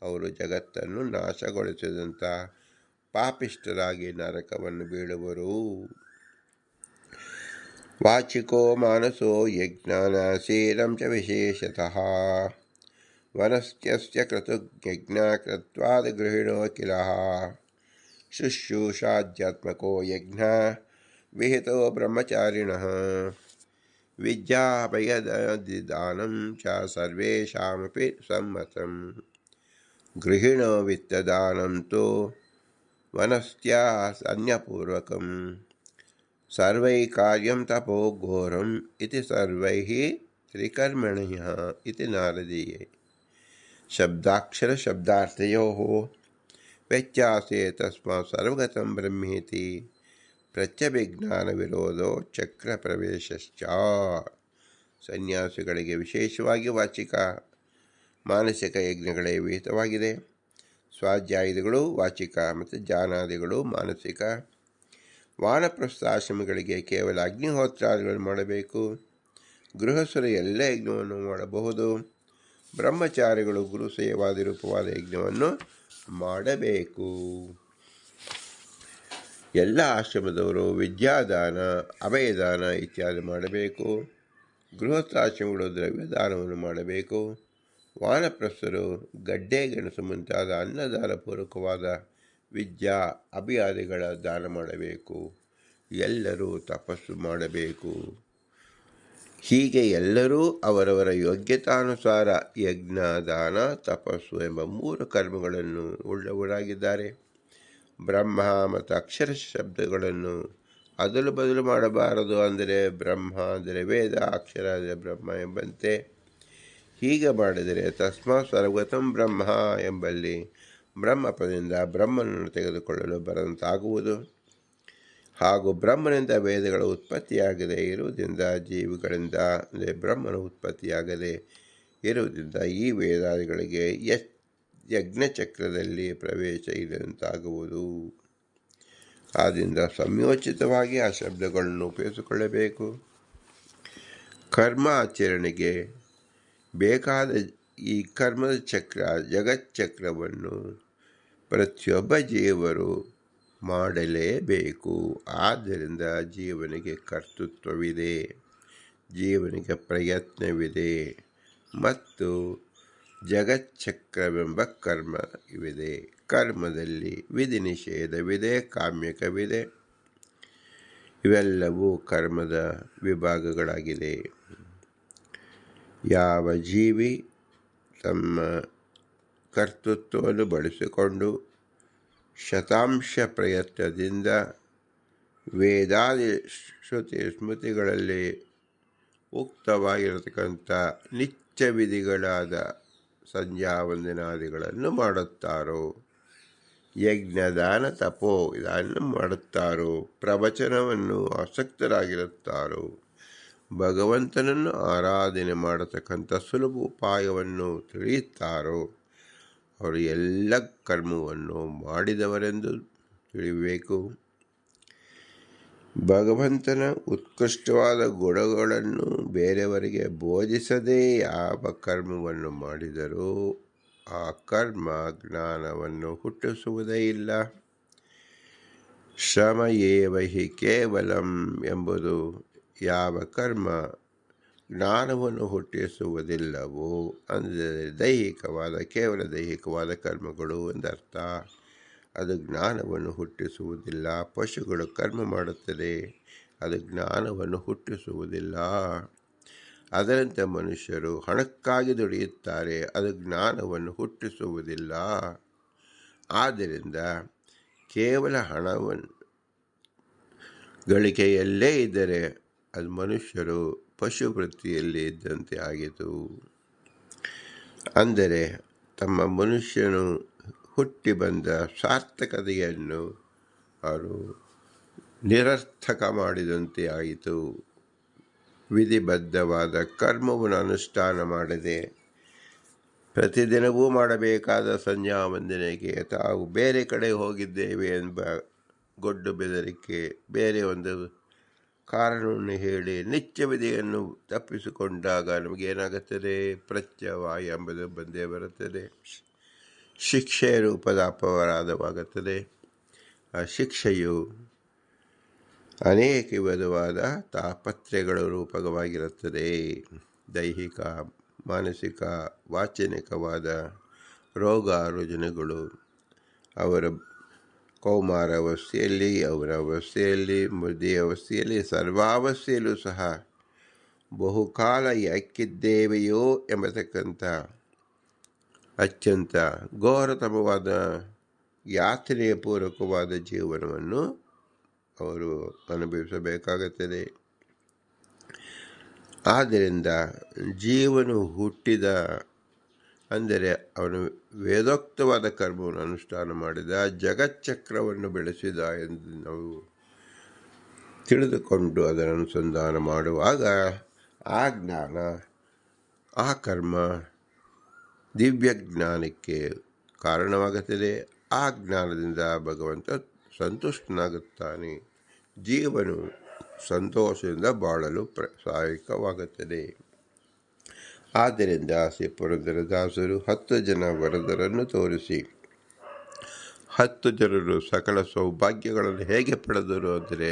ಅವರು ಜಗತ್ತನ್ನು ನಾಶಗೊಳಿಸಿದಂಥ ಪಾಪಿಷ್ಠರಾಗಿ ನರಕವನ್ನು ಬೀಳುವರು. ವಾಚಿಕೋ ಮಾನಸೋ ಯಜ್ಞಾನಾಶೀಲಂ ಚ ವಿಶೇಷತಃ ವನಸ್ತ್ಯಸ್ಯ ಕ್ರತುರ್ಯಜ್ಞ ಕೃತ್ವಾದ ಗೃಹಿಣೋ ಕಿಲಃ ಶುಶ್ರೂಷಾಧ್ಯಾತ್ಮಕೋ ಯಜ್ಞ ವಿಹಿತೋ ಬ್ರಹ್ಮಚಾರಿಣಃ ವಿದ್ಯಾಭಯದಾನಂ ಚ ಸರ್ವೇಷಾಮಪಿ ಸಮ್ಮತಂ ಗೃಹಿಣೋ ವಿತ್ತದಾನಂ ತು ವನಸ್ತ್ಯ ಅನ್ಯಪೂರ್ವಕಂ ಸರ್ವೈ ಕಾರ್ಯಂ ತಪೋ ಘೋರಂ ಇತಿ ಸರ್ವೈಃ ತ್ರಿಕರ್ಮಣ್ಯಃ ಇತಿ ನಾರದೀಯೇ. ಶಬ್ದಾಕ್ಷರ ಶಬ್ದಾರ್ಥಯೋಃ ವ್ಯತ್ಯಾಸೇ ತಸ್ಮಾತ್ ಸರ್ವಗತಂ ಬ್ರಹ್ಮೇತಿ ಪ್ರತ್ಯಭಿಜ್ಞಾನ ವಿರೋಧೋ ಚಕ್ರ ಪ್ರವೇಶಶ್ಚ. ಸನ್ಯಾಸಿಗಳಿಗೆ ವಿಶೇಷವಾಗಿ ವಾಚಿಕ ಮಾನಸಿಕ ಯಜ್ಞಗಳೇ ವಿಹಿತವಾಗಿದೆ. ಸ್ವಾಧ್ಯಾಯಗಳು ವಾಚಿಕ ಮತ್ತು ಜ್ಞಾನಾದಿಗಳು ಮಾನಸಿಕ. ವಾನಪ್ರಸ್ಥಾಶ್ರಮಿಗಳಿಗೆ ಕೇವಲ ಅಗ್ನಿಹೋತ್ರಾದಿಗಳನ್ನು ಮಾಡಬೇಕು. ಗೃಹಸ್ಥರು ಎಲ್ಲ ಯಜ್ಞವನ್ನು ಮಾಡಬಹುದು. ಬ್ರಹ್ಮಚಾರಿಗಳು ಗುರು ಸೇವಾದಿ ರೂಪವಾದ ಯಜ್ಞವನ್ನು ಮಾಡಬೇಕು. ಎಲ್ಲ ಆಶ್ರಮದವರು ವಿದ್ಯಾದಾನ, ಅಭಯದಾನ ಇತ್ಯಾದಿ ಮಾಡಬೇಕು. ಗೃಹಸ್ಥಾಶ್ರಮಗಳು ದ್ರವ್ಯದಾನವನ್ನು ಮಾಡಬೇಕು. ವಾನಪ್ರಸ್ಥರು ಗಡ್ಡೆ ಗೆಣಸು ಮುಂತಾದ ಅನ್ನದಾನ ಪೂರ್ವಕವಾದ ವಿದ್ಯಾ ಅಭಿಯಾದಿಗಳ ದಾನ ಮಾಡಬೇಕು. ಎಲ್ಲರೂ ತಪಸ್ಸು ಮಾಡಬೇಕು. ಹೀಗೆ ಎಲ್ಲರೂ ಅವರವರ ಯೋಗ್ಯತಾನುಸಾರ ಯಜ್ಞ, ದಾನ, ತಪಸ್ಸು ಎಂಬ 3 ಕರ್ಮಗಳನ್ನು ಉಳ್ಳವರಾಗಿದ್ದಾರೆ. ಬ್ರಹ್ಮ ಮತ್ತು ಅಕ್ಷರ ಶಬ್ದಗಳನ್ನು ಅದಲು ಬದಲು ಮಾಡಬಾರದು. ಅಂದರೆ ಬ್ರಹ್ಮ ಅಂದರೆ ವೇದ, ಅಕ್ಷರ ಅಂದರೆ ಬ್ರಹ್ಮ ಎಂಬಂತೆ. ಹೀಗೆ ಮಾಡಿದರೆ ತಸ್ಮಾತ್ ಸರ್ವಗತಂ ಬ್ರಹ್ಮ ಎಂಬಲ್ಲಿ ಬ್ರಹ್ಮಪದದಿಂದ ಬ್ರಹ್ಮನನ್ನು ತೆಗೆದುಕೊಳ್ಳಲು ಬರಂತಾಗುವುದು. ಹಾಗೂ ಬ್ರಹ್ಮನಿಂದ ವೇದಗಳ ಉತ್ಪತ್ತಿಯಾಗದೇ ಇರುವುದರಿಂದ, ಜೀವಿಗಳಿಂದ ಅಂದರೆ ಬ್ರಹ್ಮನ ಉತ್ಪತ್ತಿಯಾಗದೇ ಇರುವುದರಿಂದ ಈ ವೇದಾದಿಗಳಿಗೆ ಯಜ್ಞಚಕ್ರದಲ್ಲಿ ಪ್ರವೇಶ ಇಲ್ಲದಂತಾಗುವುದು. ಆದ್ದರಿಂದ ಸಂಯೋಚಿತವಾಗಿ ಆ ಶಬ್ದಗಳನ್ನು ಉಪಯೋಗಿಸಿಕೊಳ್ಳಬೇಕು. ಕರ್ಮ ಆಚರಣೆಗೆ ಬೇಕಾದ ಈ ಕರ್ಮದ ಚಕ್ರ, ಜಗಚ್ಚಕ್ರವನ್ನು ಪ್ರತಿಯೊಬ್ಬ ಜೀವರು ಮಾಡಲೇಬೇಕು. ಆದ್ದರಿಂದ ಜೀವನಿಗೆ ಕರ್ತೃತ್ವವಿದೆ, ಜೀವನಿಗೆ ಪ್ರಯತ್ನವಿದೆ ಮತ್ತು ಜಗಚ್ಚಕ್ರವೆಂಬ ಕರ್ಮ ಇವಿದೆ. ಕರ್ಮದಲ್ಲಿ ವಿಧಿ ನಿಷೇಧವಿದೆ, ಕಾಮ್ಯಕವಿದೆ. ಇವೆಲ್ಲವೂ ಕರ್ಮದ ವಿಭಾಗಗಳಾಗಿದೆ. ಯಾವ ಜೀವಿ ತಮ್ಮ ಕರ್ತೃತ್ವವನ್ನು ಬಳಸಿಕೊಂಡು ಶತಾಂಶ ಪ್ರಯತ್ನದಿಂದ ವೇದಾದಿ ಶ್ರುತಿ ಸ್ಮೃತಿಗಳಲ್ಲಿ ಉಕ್ತವಾಗಿರತಕ್ಕಂಥ ನಿತ್ಯ ವಿಧಿಗಳಾದ ಸಂಧ್ಯಾ ವಂದನಾದಿಗಳನ್ನು ಮಾಡುತ್ತಾರೋ, ಯಜ್ಞದಾನ ತಪೋ ಇದನ್ನು ಮಾಡುತ್ತಾರೋ, ಪ್ರವಚನವನ್ನು ಆಸಕ್ತರಾಗಿರುತ್ತಾರೋ, ಭಗವಂತನನ್ನು ಆರಾಧನೆ ಮಾಡತಕ್ಕಂಥ ಸುಲಭ ಉಪಾಯವನ್ನು ತಿಳಿಯುತ್ತಾರೋ ಅವರು ಎಲ್ಲ ಕರ್ಮವನ್ನು ಮಾಡಿದವರೆಂದು ತಿಳಿಯಬೇಕು. ಭಗವಂತನ ಉತ್ಕೃಷ್ಟವಾದ ಗುಣಗಳನ್ನು ಬೇರೆಯವರಿಗೆ ಬೋಧಿಸದೇ ಯಾವ ಕರ್ಮವನ್ನು ಮಾಡಿದರೂ ಆ ಕರ್ಮ ಜ್ಞಾನವನ್ನು ಹುಟ್ಟಿಸುವುದೇ ಇಲ್ಲ. ಶ್ರಮ ಏವ ಹಿ ಕೇವಲಂ ಎಂಬುದು ಯಾವ ಕರ್ಮ ಜ್ಞಾನವನ್ನು ಹುಟ್ಟಿಸುವುದಿಲ್ಲವೋ ಅಂದರೆ ಕೇವಲ ದೈಹಿಕವಾದ ಕರ್ಮಗಳು ಎಂದರ್ಥ. ಅದು ಜ್ಞಾನವನ್ನು ಹುಟ್ಟಿಸುವುದಿಲ್ಲ. ಪಶುಗಳು ಕರ್ಮ ಮಾಡುತ್ತದೆ, ಅದು ಜ್ಞಾನವನ್ನು ಹುಟ್ಟಿಸುವುದಿಲ್ಲ. ಅದರಂತೆ ಮನುಷ್ಯರು ಹಣಕ್ಕಾಗಿ ದುಡಿಯುತ್ತಾರೆ, ಅದು ಜ್ಞಾನವನ್ನು ಹುಟ್ಟಿಸುವುದಿಲ್ಲ. ಆದ್ದರಿಂದ ಕೇವಲ ಹಣವನ್ನು ಗಳಿಕೆಯಲ್ಲೇ ಇದ್ದರೆ ಅದು ಮನುಷ್ಯರು ಪಶುವೃತ್ತಿಯಲ್ಲಿ ಇದ್ದಂತೆ ಆಗಿತು. ಅಂದರೆ ತಮ್ಮ ಮನುಷ್ಯನು ಹುಟ್ಟಿ ಬಂದ ಸಾರ್ಥಕತೆಯನ್ನು ಅವರು ನಿರರ್ಥಕ ಮಾಡಿದಂತೆ ಆಯಿತು. ವಿಧಿಬದ್ಧವಾದ ಕರ್ಮವನ್ನು ಅನುಷ್ಠಾನ ಮಾಡದೆ ಪ್ರತಿದಿನವೂ ಮಾಡಬೇಕಾದ ಸಂಧ್ಯಾ ವಂದನೆಗೆ ತಾವು ಬೇರೆ ಕಡೆ ಹೋಗಿದ್ದೇವೆ ಎಂಬ ಗೊಡ್ಡು ಬೆದರಿಕೆ, ಬೇರೆ ಒಂದು ಕಾರಣವನ್ನು ಹೇಳಿ ನಿತ್ಯ ವಿಧಿಯನ್ನು ತಪ್ಪಿಸಿಕೊಂಡಾಗ ನಮಗೇನಾಗುತ್ತದೆ? ಪ್ರತ್ಯವಾಯ ಎಂಬುದು ಬಂದೇ ಬರುತ್ತದೆ. ಶಿಕ್ಷೆ ರೂಪದ ಅಪರಾಧವಾಗುತ್ತದೆ. ಆ ಶಿಕ್ಷೆಯು ಅನೇಕ ವಿಧವಾದ ತಾಪತ್ರೆಗಳ ರೂಪವಾಗಿರುತ್ತದೆ. ದೈಹಿಕ, ಮಾನಸಿಕ, ವಾಚನಿಕವಾದ ರೋಗ ರುಜಿನಗಳು ಅವರ ಕೌಮಾರ ಅವಸ್ಥೆಯಲ್ಲಿ, ಅವರ ಅವಸ್ಥೆಯಲ್ಲಿ, ಮೃದಿ ಅವಸ್ಥೆಯಲ್ಲಿ, ಸರ್ವಾವಸ್ಥೆಯಲ್ಲೂ ಸಹ ಬಹುಕಾಲ ಯಾಕಿದ್ದೇವೆಯೋ ಎಂಬತಕ್ಕಂಥ ಅತ್ಯಂತ ಘೋರತಮವಾದ ಯಾತನೆಯ ಪೂರ್ವಕವಾದ ಜೀವನವನ್ನು ಅವರು ಅನುಭವಿಸಬೇಕಾಗುತ್ತದೆ. ಆದ್ದರಿಂದ ಜೀವನು ಹುಟ್ಟಿದ ಅಂದರೆ ಅವನು ವೇದೋಕ್ತವಾದ ಕರ್ಮವನ್ನು ಅನುಷ್ಠಾನ ಮಾಡಿದ, ಜಗಚ್ಚಕ್ರವನ್ನು ಬೆಳೆಸಿದ ಎಂದು ನಾವು ತಿಳಿದುಕೊಂಡು ಅದರ ಅನುಸಂಧಾನ ಮಾಡುವಾಗ ಆ ಜ್ಞಾನ, ಆ ಕರ್ಮ ದಿವ್ಯ ಜ್ಞಾನಕ್ಕೆ ಕಾರಣವಾಗುತ್ತದೆ. ಆ ಜ್ಞಾನದಿಂದ ಭಗವಂತ ಸಂತುಷ್ಟನಾಗುತ್ತಾನೆ. ಜೀವನು ಸಂತೋಷದಿಂದ ಬಾಳಲು ಸಹಾಯಕವಾಗುತ್ತದೆ. ಆದ್ದರಿಂದ ಶ್ರೀ ಪುರಂದರದಾಸರು 10 ಜನ ವರದರನ್ನು ತೋರಿಸಿ 10 ಜನರು ಸಕಲ ಸೌಭಾಗ್ಯಗಳನ್ನು ಹೇಗೆ ಪಡೆದರು ಅಂದರೆ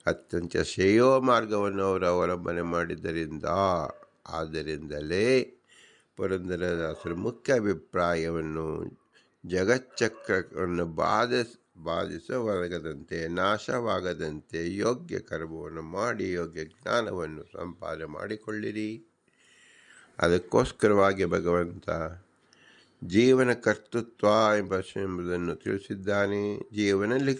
ಅತ್ಯಂತ ಶ್ರೇಯೋ ಮಾರ್ಗವನ್ನು ಅವರು ಅವಲಂಬನೆ ಮಾಡಿದ್ದರಿಂದ. ಆದ್ದರಿಂದಲೇ ಪುರಂದರದಾಸರ ಮುಖ್ಯ ಅಭಿಪ್ರಾಯವನ್ನು ಜಗಚ್ಚಕ್ರವನ್ನು ಬಾಧಿಸವಾಗದಂತೆ, ನಾಶವಾಗದಂತೆ ಯೋಗ್ಯ ಕರ್ಮವನ್ನು ಮಾಡಿ ಯೋಗ್ಯ ಜ್ಞಾನವನ್ನು ಸಂಪಾದನೆ ಮಾಡಿಕೊಳ್ಳಿರಿ. ಅದಕ್ಕೋಸ್ಕರವಾಗಿ ಭಗವಂತ ಜೀವನ ಕರ್ತೃತ್ವ ಎಂಬುದನ್ನು ತಿಳಿಸಿದ್ದಾನೆ. ಜೀವನದಲ್ಲಿ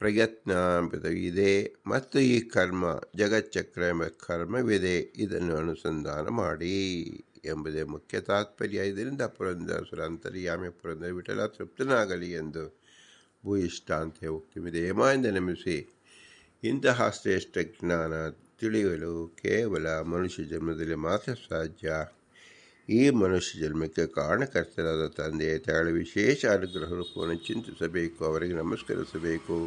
ಪ್ರಯತ್ನ ಎಂಬುದು ಇದೆ ಮತ್ತು ಈ ಕರ್ಮ ಜಗಚ್ಚಕ್ರ ಎಂಬ ಕರ್ಮವಿದೆ. ಇದನ್ನು ಅನುಸಂಧಾನ ಮಾಡಿ ಎಂಬುದೇ ಮುಖ್ಯ ತಾತ್ಪರ್ಯ. ಇದರಿಂದ ಪುರಂದರದಾಸರ ಅಂತರ್ಯಾಮಿ ಪುರಂದರ ವಿಠಲ ತೃಪ್ತನಾಗಲಿ ಎಂದು ಭೂಯಿಷ್ಠಾಂತ ಉಕ್ತಿಮಿದೆ ಎಂದು ನಮಿಸಿ, ಇಂತಹ ಶ್ರೇಷ್ಠ ಜ್ಞಾನ ತಿಳಿಯಲು ಕೇವಲ ಮನುಷ್ಯ ಜನ್ಮದಲ್ಲಿ ಮಾತ್ರ ಸಾಧ್ಯ. ಈ ಮನುಷ್ಯ ಜನ್ಮಕ್ಕೆ ಕಾರಣಕರ್ತರಾದ ತಂದೆ ತಾಯಿಗಳ ವಿಶೇಷ ಅನುಗ್ರಹ ರೂಪವನ್ನು ಚಿಂತಿಸಬೇಕು, ಅವರಿಗೆ ನಮಸ್ಕರಿಸಬೇಕು.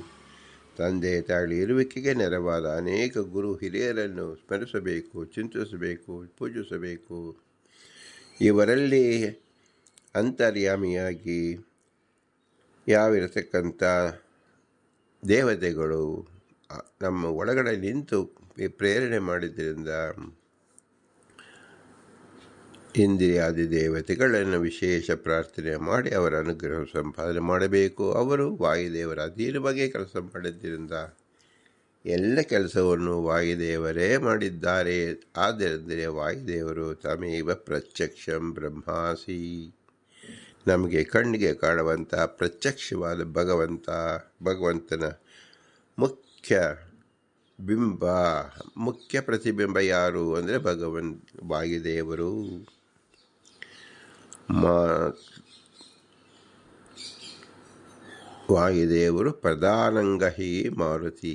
ತಂದೆ ತಾಯಿಗಳ ಇರುವಿಕೆಗೆ ನೆರವಾದ ಅನೇಕ ಗುರು ಹಿರಿಯರನ್ನು ಸ್ಮರಿಸಬೇಕು, ಚಿಂತಿಸಬೇಕು, ಪೂಜಿಸಬೇಕು. ಇವರಲ್ಲಿ ಅಂತರ್ಯಾಮಿಯಾಗಿ ಯಾವಿರತಕ್ಕಂಥ ದೇವತೆಗಳು ನಮ್ಮ ಒಳಗಡೆ ನಿಂತು ಪ್ರೇರಣೆ ಮಾಡಿದ್ದರಿಂದ ಇಂದ್ರಿಯಾದಿ ದೇವತೆಗಳನ್ನು ವಿಶೇಷ ಪ್ರಾರ್ಥನೆ ಮಾಡಿ ಅವರ ಅನುಗ್ರಹ ಸಂಪಾದನೆ ಮಾಡಬೇಕು. ಅವರು ವಾಯುದೇವರ ಅಧೀನವಾಗಿ ಕೆಲಸ ಮಾಡಿದ್ದರಿಂದ ಎಲ್ಲ ಕೆಲಸವನ್ನು ವಾಯುದೇವರೇ ಮಾಡಿದ್ದಾರೆ. ಆದ್ದರಿಂದ ವಾಯುದೇವರು ತಮೇವ ಪ್ರತ್ಯಕ್ಷಂ ಬ್ರಹ್ಮಾಸಿ, ನಮಗೆ ಕಣ್ಣಿಗೆ ಕಾಣುವಂಥ ಪ್ರತ್ಯಕ್ಷವಾದ ಭಗವಂತನ ಮುಖ್ಯ ಬಿಂಬ, ಮುಖ್ಯ ಪ್ರತಿಬಿಂಬ ಯಾರು ಅಂದರೆ ವಾಯುದೇವರು. ವಾಯುದೇವರು ಪ್ರಧಾನಂಗಹಿ ಮಾರುತಿ.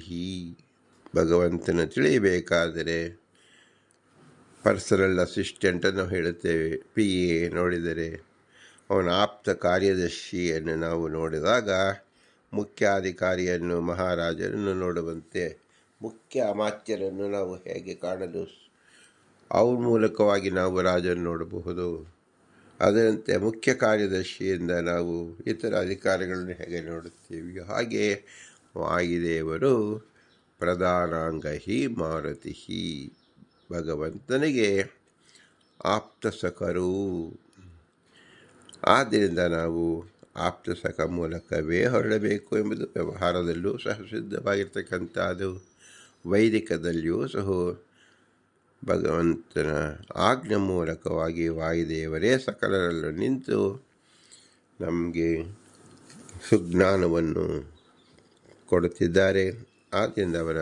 ಭಗವಂತನ ತಿಳಿಯಬೇಕಾದರೆ ಪರ್ಸನಲ್ ಅಸಿಸ್ಟೆಂಟ್ ನಾವು ಹೇಳುತ್ತೇವೆ, PA ನೋಡಿದರೆ ಅವನ ಆಪ್ತ ಕಾರ್ಯದರ್ಶಿಯನ್ನು ನಾವು ನೋಡಿದಾಗ ಮುಖ್ಯಾಧಿಕಾರಿಯನ್ನು, ಮಹಾರಾಜರನ್ನು ನೋಡುವಂತೆ ಮುಖ್ಯ ಅಮಾತ್ಯರನ್ನು ನಾವು ಹೇಗೆ ಕಾಣಲು ಅವ್ರ ಮೂಲಕವಾಗಿ ನಾವು ರಾಜನ್ನು ನೋಡಬಹುದು. ಅದರಂತೆ ಮುಖ್ಯ ಕಾರ್ಯದರ್ಶಿಯಿಂದ ನಾವು ಇತರ ಅಧಿಕಾರಿಗಳನ್ನು ಹೇಗೆ ನೋಡುತ್ತೀವಿ, ಹಾಗೆ ವಾಯುದೇವರು ಪ್ರಧಾನಾಂಗಹಿ ಮಾರುತಿ, ಭಗವಂತನಿಗೆ ಆಪ್ತಸಖರು. ಆದ್ದರಿಂದ ನಾವು ಆಪ್ತಸಖ ಮೂಲಕವೇ ಹೊರಡಬೇಕು ಎಂಬುದು ವ್ಯವಹಾರದಲ್ಲೂ ಸಹ ಸಿದ್ಧವಾಗಿರ್ತಕ್ಕಂಥದ್ದು. ವೈದಿಕದಲ್ಲಿಯೂ ಸಹ ಭಗವಂತನ ಆಜ್ಞೆ ಮೂಲಕವಾಗಿ ವಾಯುದೇವರೇ ಸಕಲರಲ್ಲೂ ನಿಂತು ನಮಗೆ ಸುಜ್ಞಾನವನ್ನು ಕೊಡುತ್ತಿದ್ದಾರೆ. ಆದ್ದರಿಂದ ಅವರ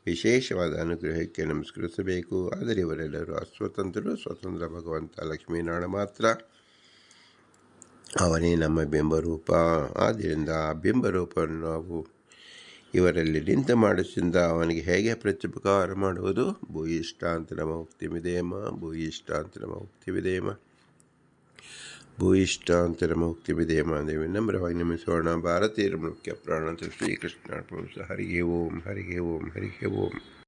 ವಿಶೇಷವಾದ ಅನುಗ್ರಹಕ್ಕೆ ನಮಸ್ಕರಿಸಬೇಕು. ಆದರೆ ಇವರೆಲ್ಲರೂ ಅಸ್ವತಂತ್ರರು. ಸ್ವತಂತ್ರ ಭಗವಂತ ಲಕ್ಷ್ಮೀನಾರಾಯಣ ಮಾತ್ರ. ಅವನೇ ನಮ್ಮ ಬಿಂಬರೂಪ. ಆದ್ದರಿಂದ ಆ ಬಿಂಬರೂಪವನ್ನು ನಾವು ಇವರಲ್ಲಿ ನಿಂತು ಮಾಡಿಸಿಂದ ಅವನಿಗೆ ಹೇಗೆ ಪ್ರತ್ಯುಪಕಾರ ಮಾಡುವುದು? ಭೂಯಿಷ್ಟಾಂತರ ಮುಕ್ತಿ ವಿಧೇಮ, ಭೂಯಿಷ್ಟಾಂತರ ಮುಕ್ತಿ ವಿಧೇಮ, ಭೂಯಿಷ್ಟಾಂತರ ಮುಕ್ತಿ ವಿಧೇಮ ದೇವಿ ನಮ್ರವಾಗಿ ನಮಿಸೋಣ. ಭಾರತೀಯರ ಮುಖ್ಯ ಪ್ರಾಣ ಶ್ರೀಕೃಷ್ಣ. ಹರಿಗೆ ಓಂ, ಹರಿಗೆ ಓಂ, ಹರಿಗೆ ಓಂ.